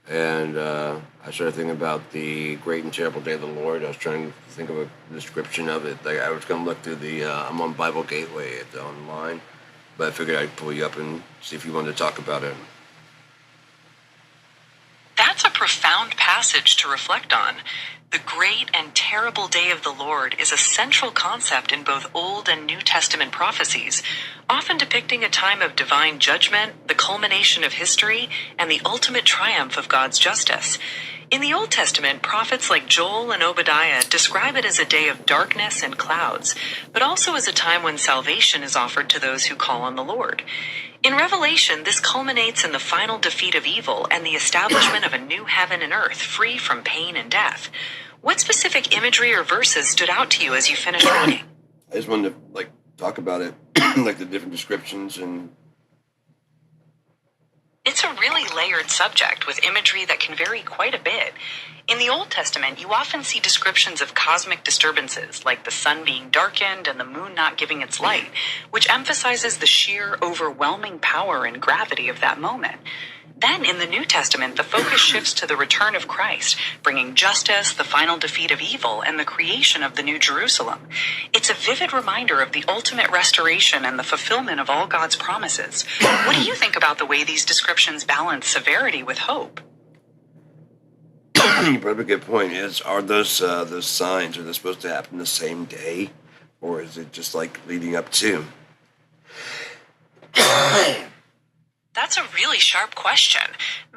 and I started thinking about the great and terrible day of the Lord. I was trying to think of a description of it. Like, I was going to look through I'm on Bible Gateway online, but I figured I'd pull you up and see if you wanted to talk about it. That's a profound passage to reflect on. The great and terrible day of the Lord is a central concept in both Old and New Testament prophecies, often depicting a time of divine judgment, the culmination of history, and the ultimate triumph of God's justice. In the Old Testament, prophets like Joel and Obadiah describe it as a day of darkness and clouds, but also as a time when salvation is offered to those who call on the Lord. In Revelation, this culminates in the final defeat of evil and the establishment of a new heaven and earth free from pain and death. What specific imagery or verses stood out to you as you finished reading? I just wanted to, talk about it, like the different descriptions and... It's a really layered subject with imagery that can vary quite a bit. In the Old Testament, you often see descriptions of cosmic disturbances, like the sun being darkened and the moon not giving its light, which emphasizes the sheer, overwhelming power and gravity of that moment. Then, in the New Testament, the focus shifts to the return of Christ, bringing justice, the final defeat of evil, and the creation of the New Jerusalem. It's a vivid reminder of the ultimate restoration and the fulfillment of all God's promises. What do you think about the way these descriptions balance severity with hope? You brought up a good point. Are those signs, are they supposed to happen the same day? Or is it just leading up to? That's a really sharp question.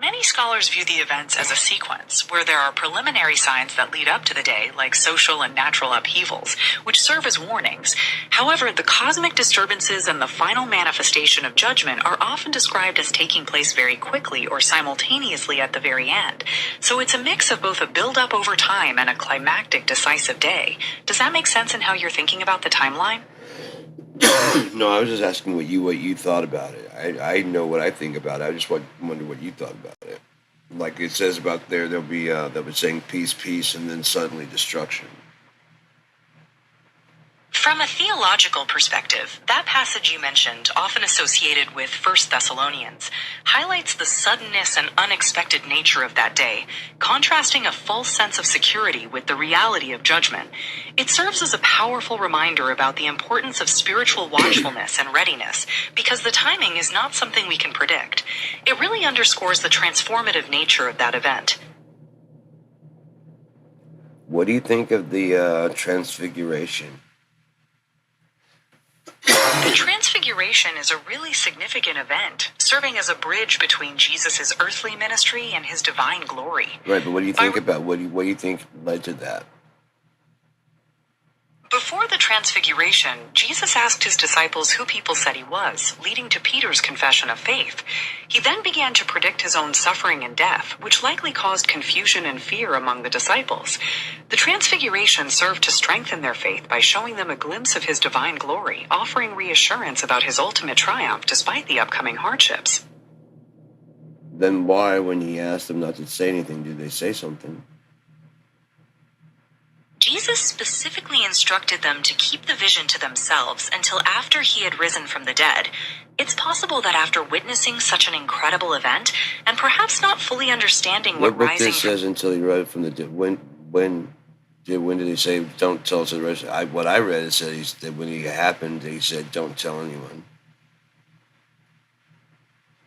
Many scholars view the events as a sequence, where there are preliminary signs that lead up to the day, like social and natural upheavals, which serve as warnings. However, the cosmic disturbances and the final manifestation of judgment are often described as taking place very quickly or simultaneously at the very end. So it's a mix of both a build-up over time and a climactic, decisive day. Does that make sense in how you're thinking about the timeline? No, I was just asking what you thought about it. I know what I think about it. I just wonder what you thought about it. Like it says about they'll be saying peace, peace, and then suddenly destruction. From a theological perspective, that passage you mentioned, often associated with First Thessalonians, highlights the suddenness and unexpected nature of that day, contrasting a false sense of security with the reality of judgment. It serves as a powerful reminder about the importance of spiritual watchfulness and readiness, because the timing is not something we can predict. It really underscores the transformative nature of that event. What do you think of the Transfiguration? The Transfiguration is a really significant event, serving as a bridge between Jesus' earthly ministry and his divine glory. Right, but what do you think about what do you think led to that? Before the Transfiguration, Jesus asked his disciples who people said he was, leading to Peter's confession of faith. He then began to predict his own suffering and death, which likely caused confusion and fear among the disciples. The Transfiguration served to strengthen their faith by showing them a glimpse of his divine glory, offering reassurance about his ultimate triumph despite the upcoming hardships. Then why, when he asked them not to say anything, did they say something? Jesus specifically instructed them to keep the vision to themselves until after he had risen from the dead. It's possible that after witnessing such an incredible event, and perhaps not fully understanding what But rising this says until he rose from the dead. When did he say don't tell us the rest? What I read it said that when he happened, he said don't tell anyone.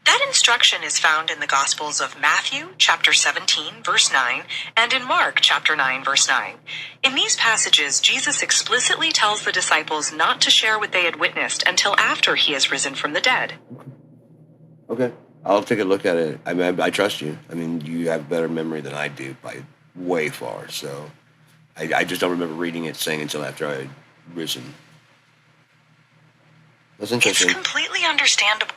That instruction is found in the Gospels of Matthew, chapter 17, verse 9, and in Mark, chapter 9, verse 9. In these passages, Jesus explicitly tells the disciples not to share what they had witnessed until after he has risen from the dead. Okay, I'll take a look at it. I mean, I trust you. I mean, you have better memory than I do by way far. So I just don't remember reading it saying until after I had risen. That's interesting. It's completely understandable.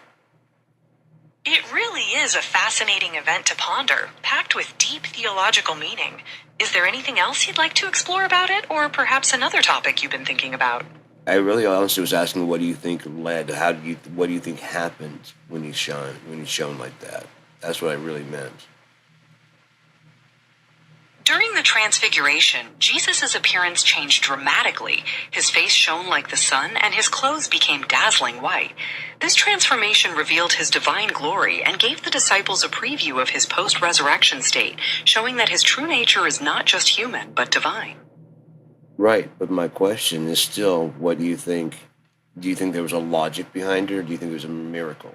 It really is a fascinating event to ponder, packed with deep theological meaning. Is there anything else you'd like to explore about it, or perhaps another topic you've been thinking about? I really honestly was asking, what do you think led? What do you think happened when he's shown like that? That's what I really meant. During the Transfiguration, Jesus' appearance changed dramatically. His face shone like the sun, and his clothes became dazzling white. This transformation revealed his divine glory and gave the disciples a preview of his post-resurrection state, showing that his true nature is not just human, but divine. Right, but my question is still, what do you think? Do you think there was a logic behind it, or do you think it was a miracle?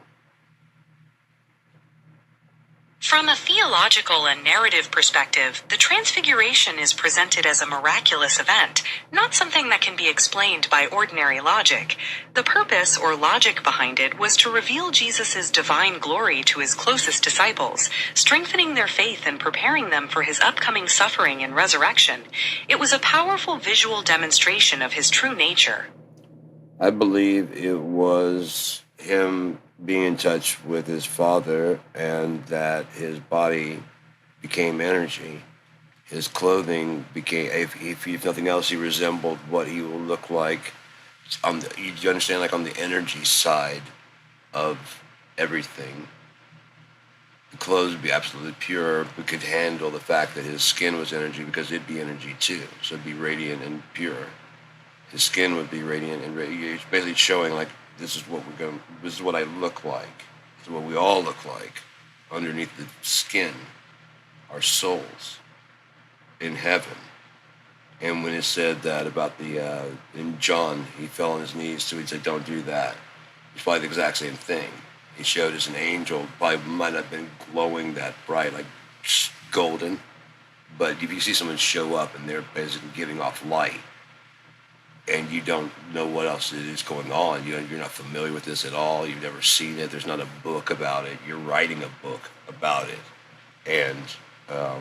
From a theological and narrative perspective, the Transfiguration is presented as a miraculous event, not something that can be explained by ordinary logic. The purpose or logic behind it was to reveal Jesus' divine glory to his closest disciples, strengthening their faith and preparing them for his upcoming suffering and resurrection. It was a powerful visual demonstration of his true nature. I believe it was him being in touch with his Father, and that his body became energy. His clothing became, if nothing else, he resembled what he will look like you understand, like on the energy side of everything. The clothes would be absolutely pure. We could handle the fact that his skin was energy, because it'd be energy too. So it'd be radiant and pure. His skin would be radiant and it's basically showing like, this is what I look like. This is what we all look like underneath the skin, our souls in heaven. And when it said that about in John, he fell on his knees, so he said, don't do that. It's probably the exact same thing. He showed as an angel, probably might not have been glowing that bright, like golden. But if you see someone show up and they're basically giving off light, and you don't know what else is going on, you're not familiar with this at all, you've never seen it, there's not a book about it, you're writing a book about it, and, you're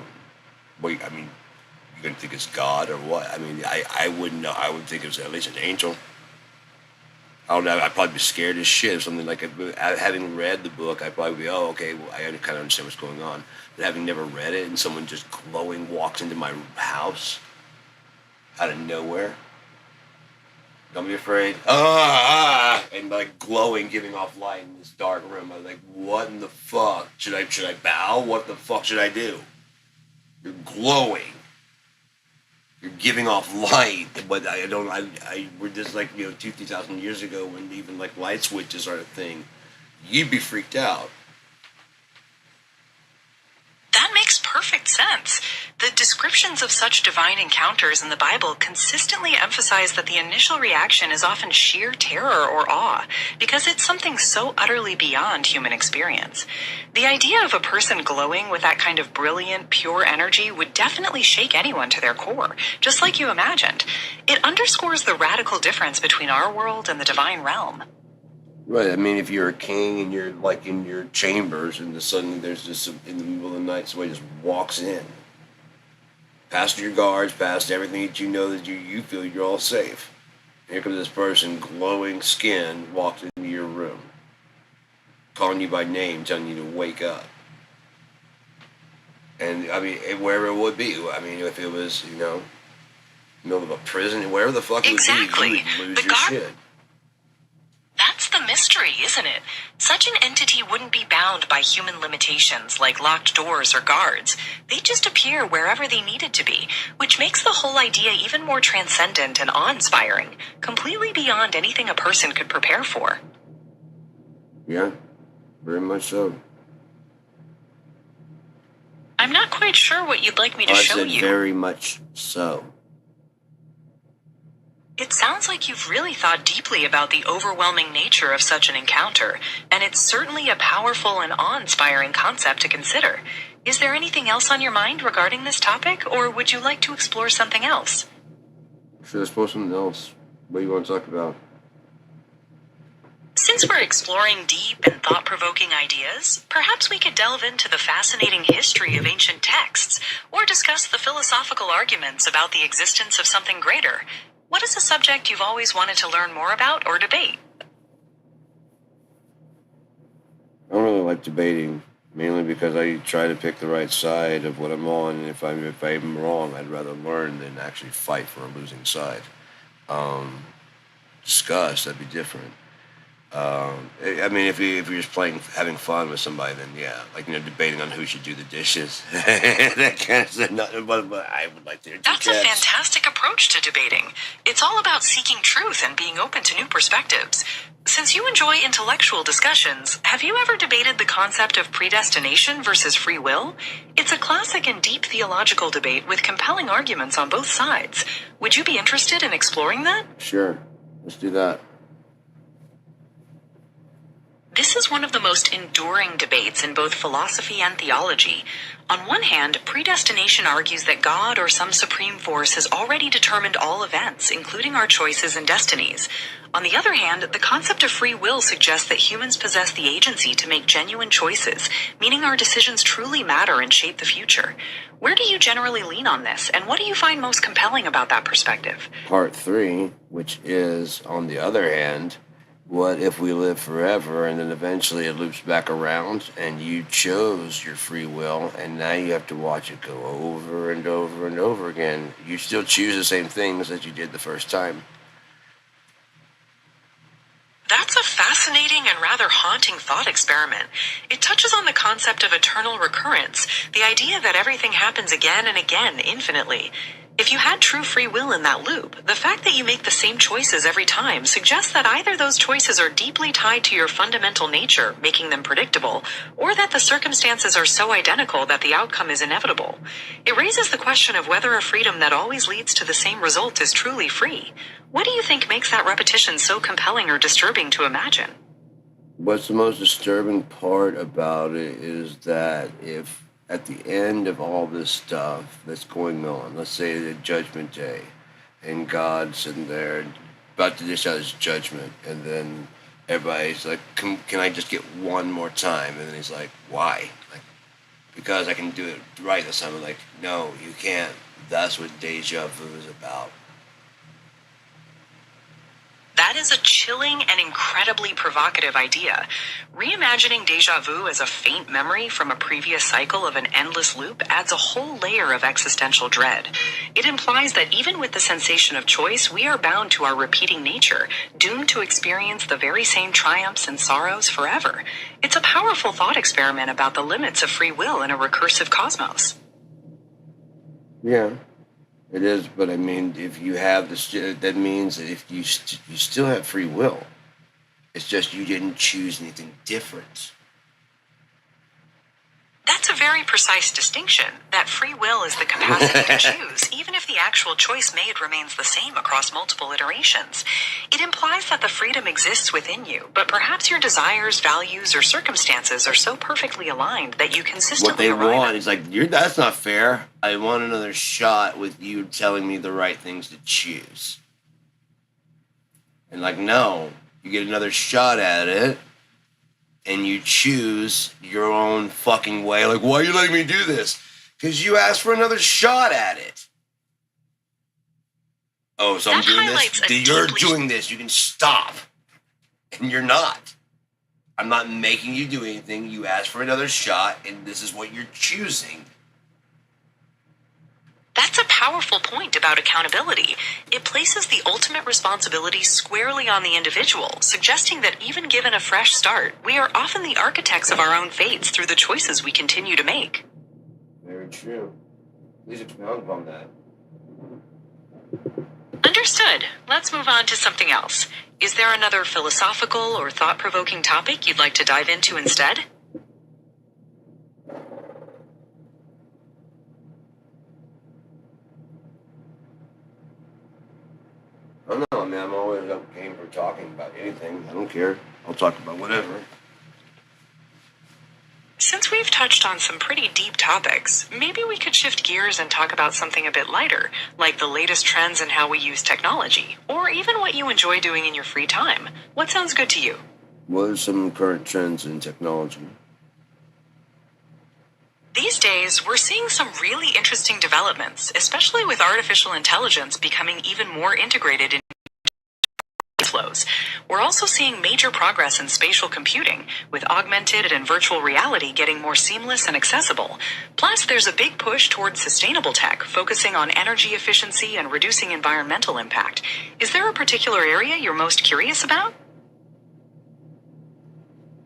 going to think it's God or what? I mean, I wouldn't know. I would think it was at least an angel. I don't know, I'd probably be scared as shit if something like, having read the book, I'd probably be, oh, okay, well, I kind of understand what's going on, but having never read it, and someone just glowing walks into my house out of nowhere, don't be afraid. And like glowing, giving off light in this dark room. I was like, what in the fuck? Should I bow? What the fuck should I do? You're glowing. You're giving off light, but I don't. We're just like 2,000 years ago when even like light switches are a thing. You'd be freaked out. That makes perfect sense. The descriptions of such divine encounters in the Bible consistently emphasize that the initial reaction is often sheer terror or awe, because it's something so utterly beyond human experience. The idea of a person glowing with that kind of brilliant, pure energy would definitely shake anyone to their core, just like you imagined. It underscores the radical difference between our world and the divine realm. Right. I mean, if you're a king and you're like in your chambers, and suddenly there's just in the middle of the night somebody just walks in, past your guards, past everything that you know that you feel you're all safe. Here comes this person, glowing skin, walks into your room, calling you by name, telling you to wake up. And I mean, wherever it would be. I mean, if it was middle of a prison, wherever the fuck it would be, you would lose your shit. That's the mystery, isn't it? Such an entity wouldn't be bound by human limitations like locked doors or guards. They'd just appear wherever they needed to be, which makes the whole idea even more transcendent and awe-inspiring, completely beyond anything a person could prepare for. Yeah, very much so. I'm not quite sure what you'd like me to show you. I said very much so. It sounds like you've really thought deeply about the overwhelming nature of such an encounter, and it's certainly a powerful and awe-inspiring concept to consider. Is there anything else on your mind regarding this topic, or would you like to explore something else? Sure, let's explore something else. What do you want to talk about? Since we're exploring deep and thought-provoking ideas, perhaps we could delve into the fascinating history of ancient texts, or discuss the philosophical arguments about the existence of something greater. What is a subject you've always wanted to learn more about or debate? I don't really like debating, mainly because I try to pick the right side of what I'm on, and if I'm wrong, I'd rather learn than actually fight for a losing side. Discuss, that'd be different. I mean, if you're just having fun with somebody, then yeah, like debating on who should do the dishes, that kind of stuff. But I would like to. That's a fantastic approach to debating. It's all about seeking truth and being open to new perspectives. Since you enjoy intellectual discussions, have you ever debated the concept of predestination versus free will? It's a classic and deep theological debate with compelling arguments on both sides. Would you be interested in exploring that? Sure, let's do that. This is one of the most enduring debates in both philosophy and theology. On one hand, predestination argues that God or some supreme force has already determined all events, including our choices and destinies. On the other hand, the concept of free will suggests that humans possess the agency to make genuine choices, meaning our decisions truly matter and shape the future. Where do you generally lean on this, and what do you find most compelling about that perspective? Part 3, which is, on the other hand, what if we live forever and then eventually it loops back around and you chose your free will and now you have to watch it go over and over and over again? You still choose the same things that you did the first time. That's a fascinating and rather haunting thought experiment. It touches on the concept of eternal recurrence, the idea that everything happens again and again infinitely. If you had true free will in that loop, the fact that you make the same choices every time suggests that either those choices are deeply tied to your fundamental nature, making them predictable, or that the circumstances are so identical that the outcome is inevitable. It raises the question of whether a freedom that always leads to the same result is truly free. What do you think makes that repetition so compelling or disturbing to imagine? What's the most disturbing part about it is that if at the end of all this stuff that's going on, let's say the judgment day, and God's sitting there about to dish out his judgment, and then everybody's like, can I just get one more time? And then he's like, why? Like, because I can do it right this time. I'm like, no, you can't. That's what deja vu is about. That is a chilling and incredibly provocative idea. Reimagining déjà vu as a faint memory from a previous cycle of an endless loop adds a whole layer of existential dread. It implies that even with the sensation of choice, we are bound to our repeating nature, doomed to experience the very same triumphs and sorrows forever. It's a powerful thought experiment about the limits of free will in a recursive cosmos. Yeah. It is, but I mean, if you have this, that means that if you still have free will. It's just you didn't choose anything different. That's a very precise distinction, that free will is the capacity to choose, even if the actual choice made remains the same across multiple iterations. It implies that the freedom exists within you, but perhaps your desires, values, or circumstances are so perfectly aligned that you consistently What they want is like, that's not fair. I want another shot with you telling me the right things to choose. And like, no, you get another shot at it. And you choose your own fucking way. Like, why are you letting me do this? Because you asked for another shot at it. Oh, so I'm doing this? You're doing this. You can stop. And you're not. I'm not making you do anything. You asked for another shot, and this is what you're choosing. That's a powerful point about accountability. It places the ultimate responsibility squarely on the individual, suggesting that even given a fresh start, we are often the architects of our own fates through the choices we continue to make. Very true. At least expound on that. Understood. Let's move on to something else. Is there another philosophical or thought-provoking topic you'd like to dive into instead? I don't know, man. I'm always up game for talking about anything. I don't care. I'll talk about whatever. Since we've touched on some pretty deep topics, maybe we could shift gears and talk about something a bit lighter, like the latest trends in how we use technology, or even what you enjoy doing in your free time. What sounds good to you? What are some current trends in technology? These days, we're seeing some really interesting developments, especially with artificial intelligence becoming even more integrated in flows. We're also seeing major progress in spatial computing, with augmented and virtual reality getting more seamless and accessible. Plus, there's a big push towards sustainable tech, focusing on energy efficiency and reducing environmental impact. Is there a particular area you're most curious about?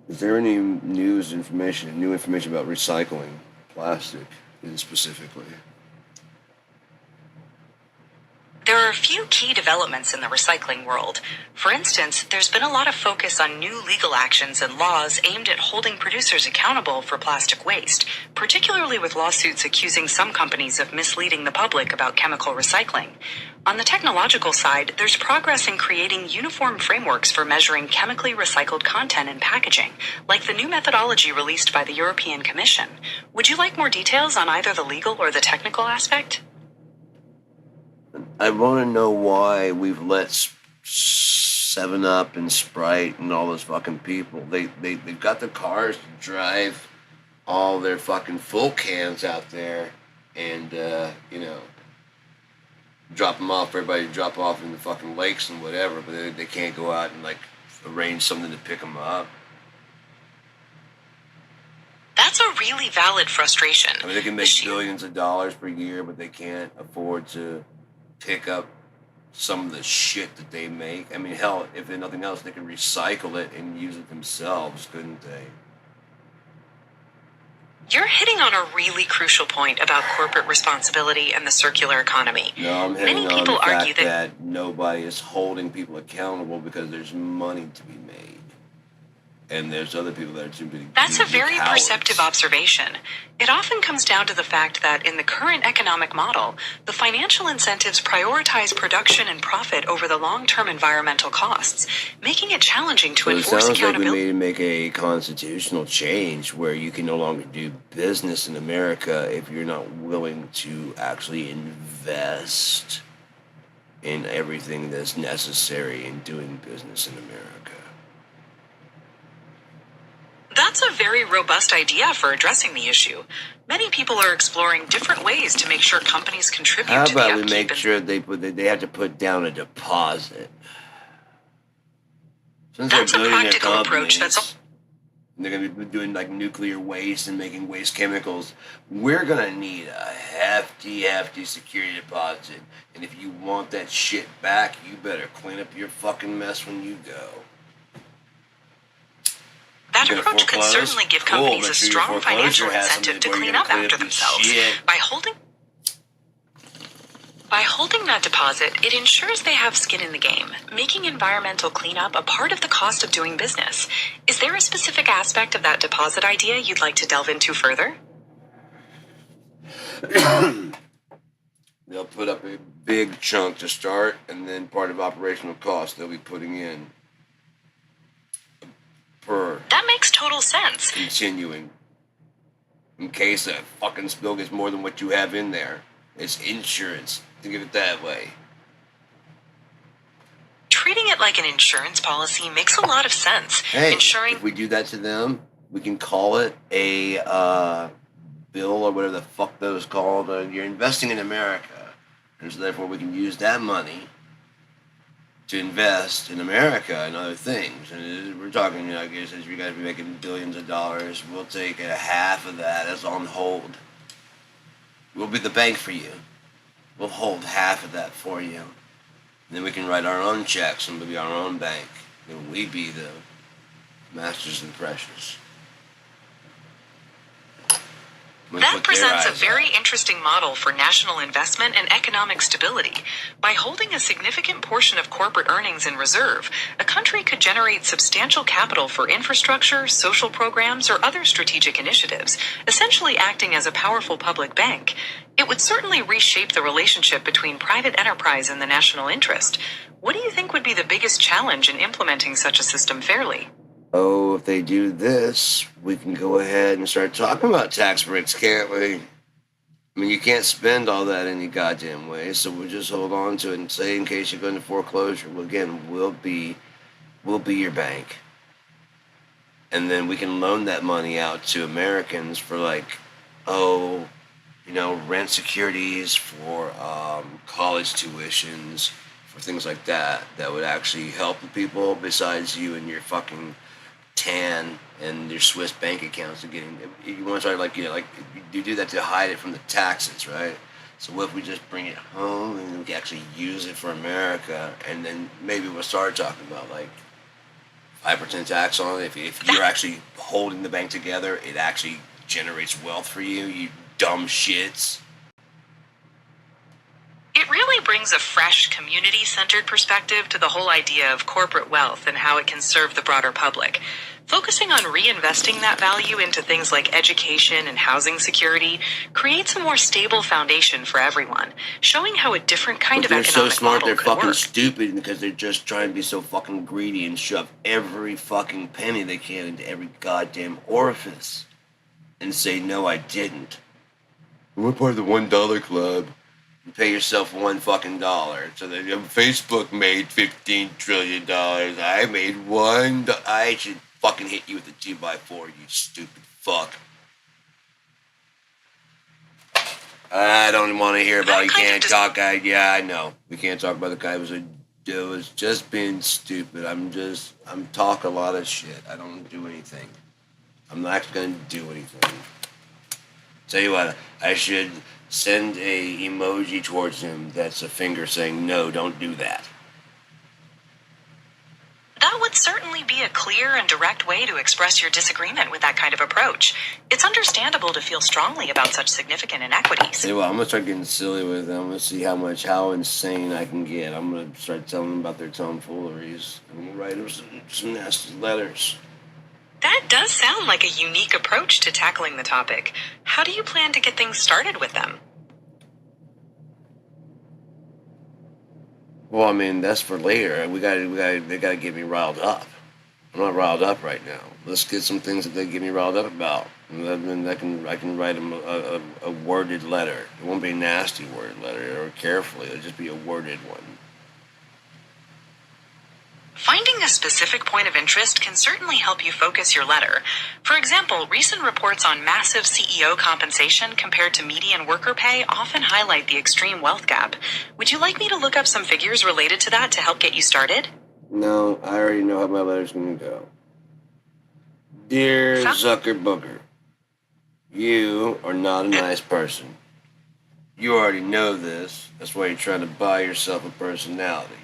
Is there any new information about recycling plastic specifically? There are a few key developments in the recycling world. For instance, there's been a lot of focus on new legal actions and laws aimed at holding producers accountable for plastic waste, particularly with lawsuits accusing some companies of misleading the public about chemical recycling. On the technological side, there's progress in creating uniform frameworks for measuring chemically recycled content in packaging, like the new methodology released by the European Commission. Would you like more details on either the legal or the technical aspect? I want to know why we've let 7-Up and Sprite and all those fucking people. They've got the cars to drive all their fucking full cans out there and, drop them off. Everybody drop off in the fucking lakes and whatever, but they can't go out and, like, arrange something to pick them up. That's a really valid frustration. I mean, they can make billions of dollars per year, but they can't afford to pick up some of the shit that they make. I mean, hell, if nothing else, they can recycle it and use it themselves, couldn't they? You're hitting on a really crucial point about corporate responsibility and the circular economy. No, I'm hitting on the fact that nobody is holding people accountable because there's money to be made. And there's other people that are too big. That's a very perceptive observation. It often comes down to the fact that in the current economic model, the financial incentives prioritize production and profit over the long-term environmental costs, making it challenging to enforce accountability. It sounds like we need to make a constitutional change where you can no longer do business in America if you're not willing to actually invest in everything that's necessary in doing business in America. That's a very robust idea for addressing the issue. Many people are exploring different ways to make sure companies contribute to the upkeep. How about we make sure they have to put down a deposit? Since that's a practical approach. And they're going to be doing like nuclear waste and making waste chemicals. We're going to need a hefty security deposit. And if you want that shit back, you better clean up your fucking mess when you go. That approach could certainly give companies a strong financial incentive to clean up after themselves by holding. By holding that deposit, it ensures they have skin in the game, making environmental cleanup a part of the cost of doing business. Is there a specific aspect of that deposit idea you'd like to delve into further? They'll put up a big chunk to start, and then part of operational costs they'll be putting in per That makes total sense. continuing. In case a fucking spill gets more than what you have in there. It's insurance. Think of it that way. Treating it like an insurance policy makes a lot of sense. Hey, Ensuring if we do that to them, we can call it a bill or whatever the fuck that was called. You're investing in America. And so therefore we can use that money to invest in America and other things. And we're talking, I guess, as you guys be making billions of dollars, we'll take a half of that as on hold. We'll be the bank for you. We'll hold half of that for you. And then we can write our own checks and we'll be our own bank. And we be the masters and precious. That presents a very interesting model for national investment and economic stability. By holding a significant portion of corporate earnings in reserve, a country could generate substantial capital for infrastructure, social programs, or other strategic initiatives, essentially acting as a powerful public bank. It would certainly reshape the relationship between private enterprise and the national interest. What do you think would be the biggest challenge in implementing such a system fairly? Oh, if they do this, we can go ahead and start talking about tax breaks, can't we? I mean, you can't spend all that any goddamn way, so we'll just hold on to it and say, in case you go into foreclosure, well, again, we'll be your bank. And then we can loan that money out to Americans for rent securities, for college tuitions, for things like that would actually help the people besides you and your fucking TAN and your Swiss bank accounts. You want to start you do that to hide it from the taxes, right? So what if we just bring it home and we can actually use it for America, and then maybe we'll start talking about 5% tax on it. If you're actually holding the bank together, it actually generates wealth for you, you dumb shits. It really brings a fresh, community-centered perspective to the whole idea of corporate wealth and how it can serve the broader public. Focusing on reinvesting that value into things like education and housing security creates a more stable foundation for everyone, showing how a different kind of economic model They're so smart, they're could fucking work. stupid because they're just trying to be so fucking greedy and shove every fucking penny they can into every goddamn orifice and say, no, I didn't. We're part of the $1 club. You pay yourself $1 fucking dollar. So that Facebook made $15 trillion. I made $1. I should fucking hit you with a 2x4, you stupid fuck. I don't want to hear about. You can't talk. Yeah, I know. We can't talk about the guy who was just being stupid. I'm talk a lot of shit. I don't do anything. I'm not actually gonna do anything. Tell you what, I should send a emoji towards him that's a finger saying, no, don't do that. That would certainly be a clear and direct way to express your disagreement with that kind of approach. It's understandable to feel strongly about such significant inequities. Tell you what, I'm gonna start getting silly with them. I'm gonna see how insane I can get. I'm gonna start telling them about their tomfooleries. I'm gonna write them some nasty letters. That does sound like a unique approach to tackling the topic. How do you plan to get things started with them? Well, I mean, that's for later. They gotta get me riled up. I'm not riled up right now. Let's get some things that they get me riled up about, and then I can write them a worded letter. It won't be a nasty worded letter or carefully. It'll just be a worded one. Finding a specific point of interest can certainly help you focus your letter. For example, recent reports on massive CEO compensation compared to median worker pay often highlight the extreme wealth gap. Would you like me to look up some figures related to that to help get you started? No, I already know how my letter's gonna go. Dear Zucker Booger, you are not a nice person. You already know this. That's why you're trying to buy yourself a personality.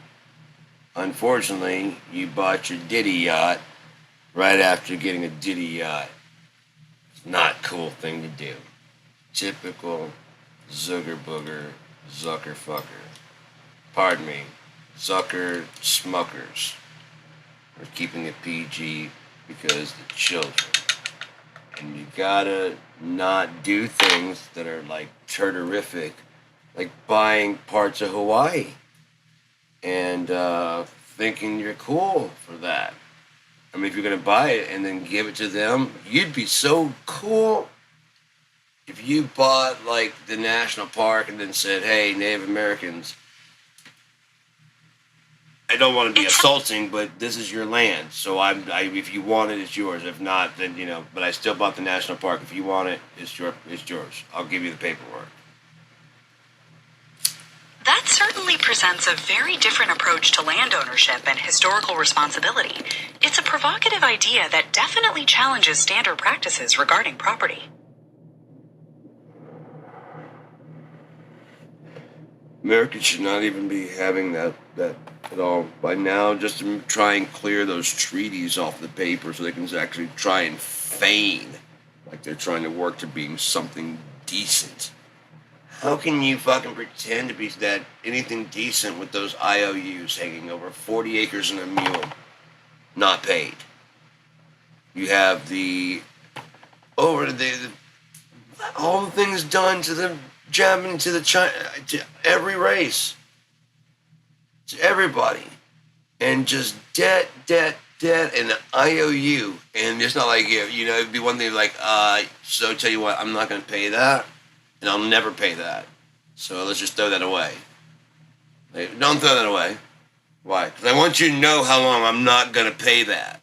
Unfortunately, you bought your Diddy yacht right after getting a Diddy yacht. It's not a cool thing to do. Typical Zucker Booger Zucker fucker. Pardon me. Zucker smuckers. We're keeping it PG because the children. And you gotta not do things that are like turterific, like buying parts of Hawaii and thinking you're cool for that. I mean, if you're gonna buy it and then give it to them, you'd be so cool if you bought like the national park and then said, "Hey, Native Americans, I don't want to be assaulting, but this is your land. So if you want it, it's yours. If not, then But I still bought the national park. If you want it, it's yours. I'll give you the paperwork." That certainly presents a very different approach to land ownership and historical responsibility. It's a provocative idea that definitely challenges standard practices regarding property. America should not even be having that at all. By now, just to try and clear those treaties off the paper so they can actually try and feign like they're trying to work to being something decent. How can you fucking pretend to be that anything decent with those IOUs hanging over 40 acres and a mule not paid? You have all the things done to the Japanese, to the China, to every race, to everybody, and just debt, and the IOU, and it's not like it'd be one thing like, so tell you what, I'm not gonna pay that, and I'll never pay that, so let's just throw that away. Like, don't throw that away. Why? Because I want you to know how long I'm not gonna pay that.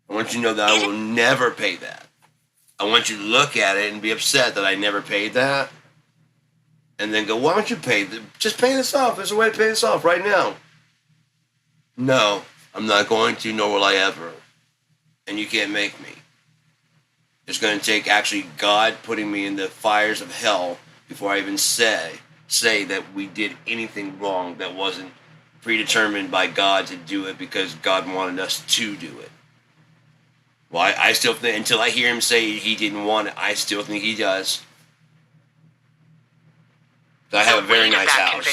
I want you to know that I will never pay that. I want you to look at it and be upset that I never paid that. And then go, why don't you just pay this off. There's a way to pay this off right now. No, I'm not going to, nor will I ever. And you can't make me. It's going to take actually God putting me in the fires of hell before I even say that we did anything wrong that wasn't predetermined by God to do it because God wanted us to do it. Well, I still think, until I hear him say he didn't want it, I still think he does. I have a very nice house.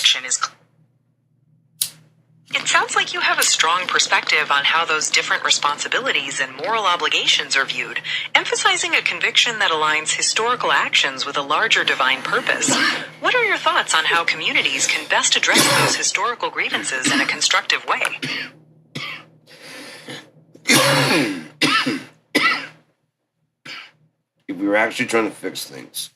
It sounds like you have a strong perspective on how those different responsibilities and moral obligations are viewed, emphasizing a conviction that aligns historical actions with a larger divine purpose. What are your thoughts on how communities can best address those historical grievances in a constructive way? If we were actually trying to fix things,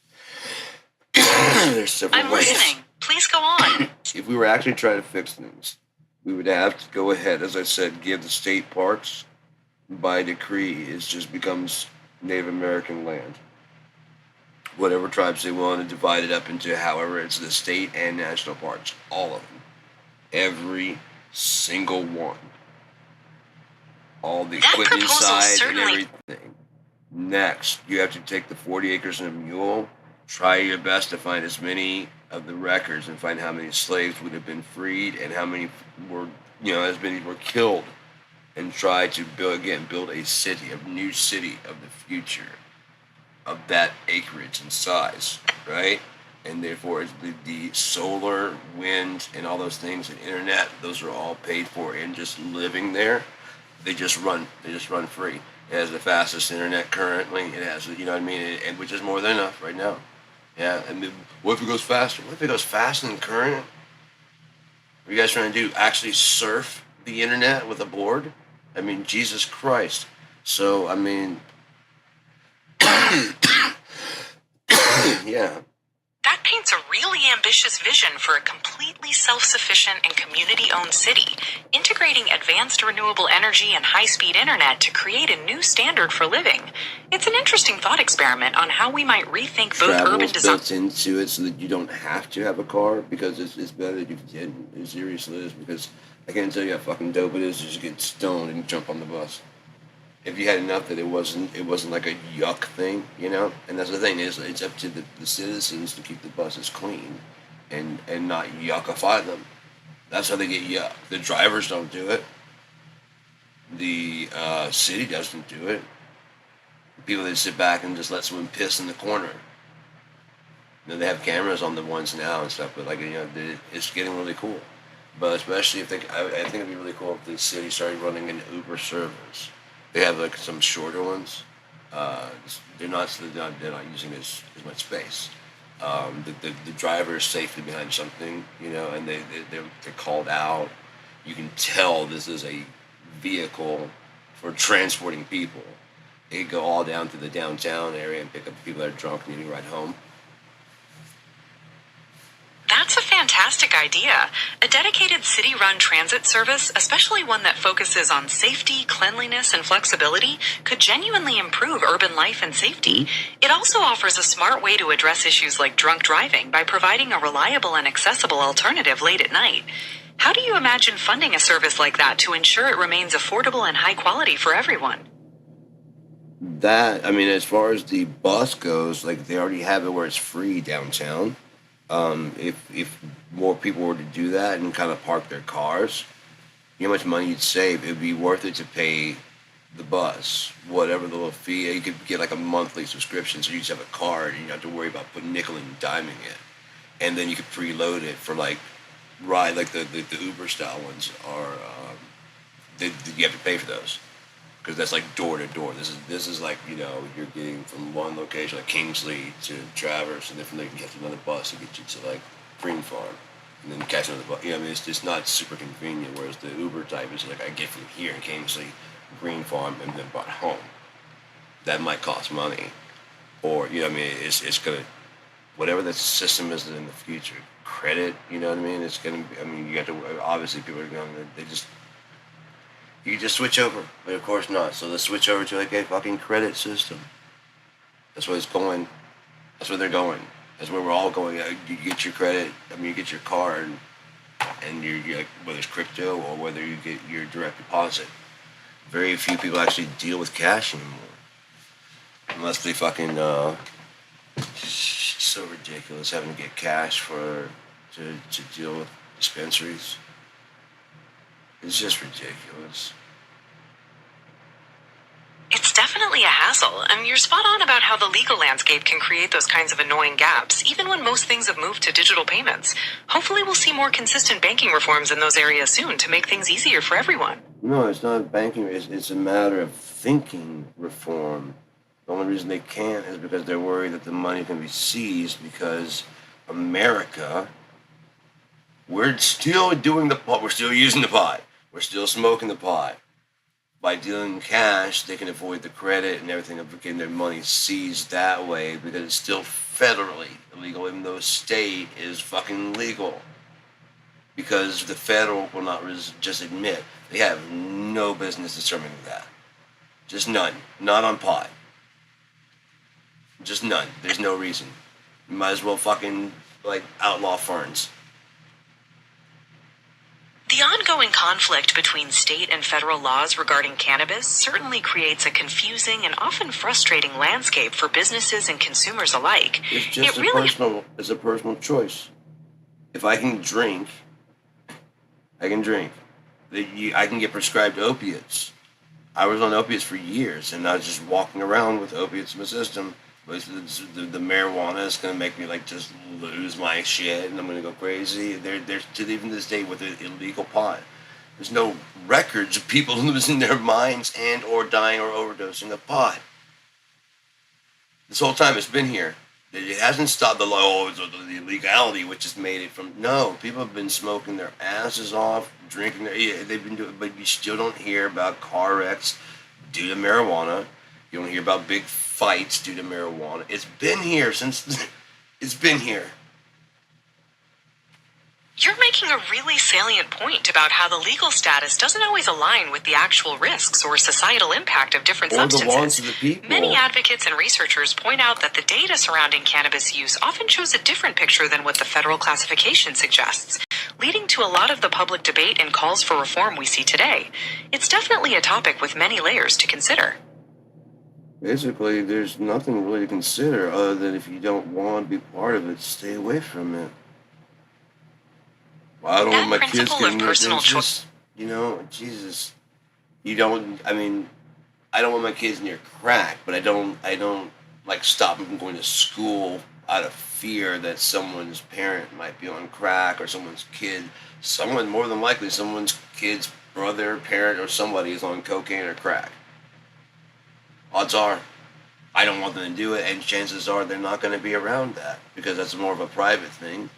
there's several ways. I'm listening. Please go on. If we were actually trying to fix things, we would have to go ahead, as I said, give the state parks by decree. It just becomes Native American land. Whatever tribes they want to divide it up into, however, it's the state and national parks. All of them. Every single one. All the equipment inside and everything. Next, you have to take the 40 acres and a mule. Try your best to find as many of the records and find how many slaves would have been freed and how many were, as many were killed, and try to build a city, a new city of the future of that acreage and size, right? And therefore, it's the solar, wind, and all those things, and internet, those are all paid for, and just living there, they just run free. It has the fastest internet currently. It has, and which is more than enough right now. Yeah, and what if it goes faster? What if it goes faster than current? What are you guys trying to do? Actually surf the internet with a board? I mean, Jesus Christ. So, yeah. That paints a really ambitious vision for a completely self-sufficient and community-owned city, integrating advanced renewable energy and high-speed internet to create a new standard for living. It's an interesting thought experiment on how we might rethink both urban design. Built into it so that you don't have to have a car, because it's better that you did. It seriously is, because I can't tell you how fucking dope it is to just get stoned and jump on the bus. If you had enough that it wasn't like a yuck thing, And that's the thing, is it's up to the citizens to keep the buses clean and not yuckify them. That's how they get yuck. The drivers don't do it. The city doesn't do it. People that sit back and just let someone piss in the corner. You know, they have cameras on the ones now and stuff, but it's getting really cool. But especially if I think it'd be really cool if the city started running an Uber service. They have like some shorter ones. They're not using as much space. The driver is safely behind something, and they're called out. You can tell this is a vehicle for transporting people. They could go all down to the downtown area and pick up people that are drunk and needing a ride home. That's a fantastic idea. A dedicated city-run transit service, especially one that focuses on safety, cleanliness, and flexibility, could genuinely improve urban life and safety. It also offers a smart way to address issues like drunk driving by providing a reliable and accessible alternative late at night. How do you imagine funding a service like that to ensure it remains affordable and high quality for everyone? As far as the bus goes, like they already have it where it's free downtown. If more people were to do that and kind of park their cars, you know how much money you'd save. It'd be worth it to pay the bus, whatever the little fee. You could get like a monthly subscription, so you just have a card and you don't have to worry about putting nickel and diming it. And then you could preload it for like ride, like the Uber style ones are. You have to pay for those because that's like door to door. This is like you're getting from one location like Kingsley to Traverse, and then from there you can catch another bus to get you to like Green Farm, and then catch another bus. It's just not super convenient. Whereas the Uber type is like I get from here in Kingsley, Green Farm, and then brought home. That might cost money, or it's gonna whatever the system is in the future. Credit, it's gonna be. You got to obviously people are going. They just you can just switch over, but of course not. So let's switch over to like a fucking credit system. That's where it's going. That's where they're going. That's where we're all going. You get your credit. You get your card, and you're like, whether it's crypto or whether you get your direct deposit. Very few people actually deal with cash anymore, unless they fucking. It's so ridiculous having to get cash to deal with dispensaries. It's just ridiculous. It's definitely a hassle, and you're spot on about how the legal landscape can create those kinds of annoying gaps, even when most things have moved to digital payments. Hopefully we'll see more consistent banking reforms in those areas soon to make things easier for everyone. No, it's not banking. It's a matter of thinking reform. The only reason they can't is because they're worried that the money can be seized because America, we're still doing the pot. We're still using the pot. We're still smoking the pot. By dealing in cash, they can avoid the credit and everything of getting their money seized that way because it's still federally illegal, even though state is fucking legal. Because the federal will not just admit they have no business determining that. Just none. Not on pot. Just none. There's no reason. You might as well fucking outlaw ferns. The ongoing conflict between state and federal laws regarding cannabis certainly creates a confusing and often frustrating landscape for businesses and consumers alike. It's just it's a personal choice. If I can drink, I can drink. I can get prescribed opiates. I was on opiates for years, and I was just walking around with opiates in my system. But the marijuana is going to make me just lose my shit, and I'm going to go crazy. They're even to this day with the illegal pot. There's no records of people losing their minds and or dying or overdosing of pot. This whole time it's been here. It hasn't stopped the law, the illegality, which has made it from. No, people have been smoking their asses off, drinking they've been doing, but you still don't hear about car wrecks due to marijuana. You don't hear about big fights due to marijuana. It's been here since. It's been here. You're making a really salient point about how the legal status doesn't always align with the actual risks or societal impact of different substances. The wants of the people. Many advocates and researchers point out that the data surrounding cannabis use often shows a different picture than what the federal classification suggests, leading to a lot of the public debate and calls for reform we see today. It's definitely a topic with many layers to consider. Basically, there's nothing really to consider other than if you don't want to be part of it, stay away from it. Well, I don't want my kids getting personal choice. Jesus. I don't want my kids near crack, but I don't stop them from going to school out of fear that someone's parent might be on crack or someone more than likely someone's kid's brother, parent, or somebody is on cocaine or crack. Odds are I don't want them to do it, and chances are they're not going to be around that because that's more of a private thing.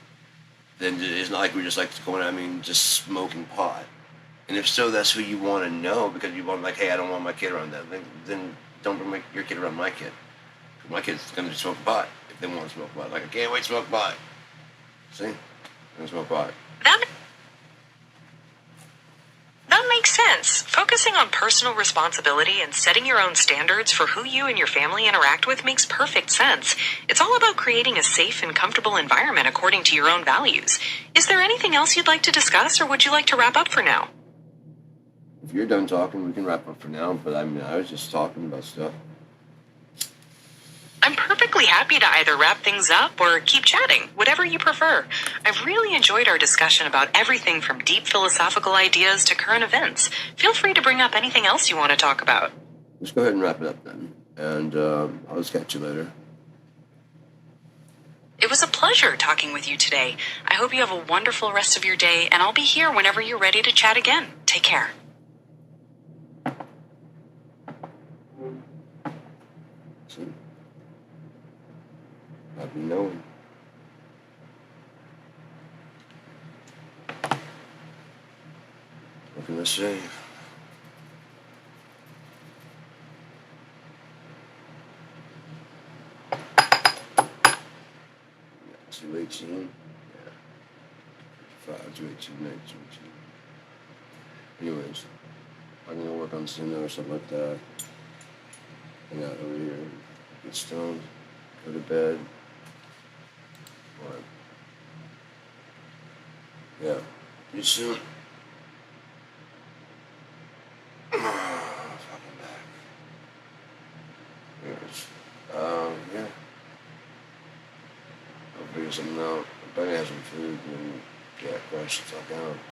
Then it's not like we're just like going, just smoking pot. And if so, that's who you want to know because you want, like, hey, I don't want my kid around that. Then don't bring your kid around my kid. My kid's going to smoke pot if they want to smoke pot. Like, I can't wait to smoke pot. See? I'm going to smoke pot. That makes sense. Focusing on personal responsibility and setting your own standards for who you and your family interact with makes perfect sense. It's all about creating a safe and comfortable environment according to your own values. Is there anything else you'd like to discuss, or would you like to wrap up for now? If you're done talking, we can wrap up for now, but I was just talking about stuff. I'm perfectly happy to either wrap things up or keep chatting, whatever you prefer. I've really enjoyed our discussion about everything from deep philosophical ideas to current events. Feel free to bring up anything else you want to talk about. Let's go ahead and wrap it up then, and I'll just catch you later. It was a pleasure talking with you today. I hope you have a wonderful rest of your day, and I'll be here whenever you're ready to chat again. Take care. See? Happy knowing. What can I say? 218. Yeah. 5, 218, 218. Anyways, I'm gonna work on Cinder or something like that. Hang out over here, get stoned, go to bed. Or, yeah, you soon. Fucking back. Anyways, yeah. I'll figure something out. I'll probably have some food and yeah, crash the fuck out.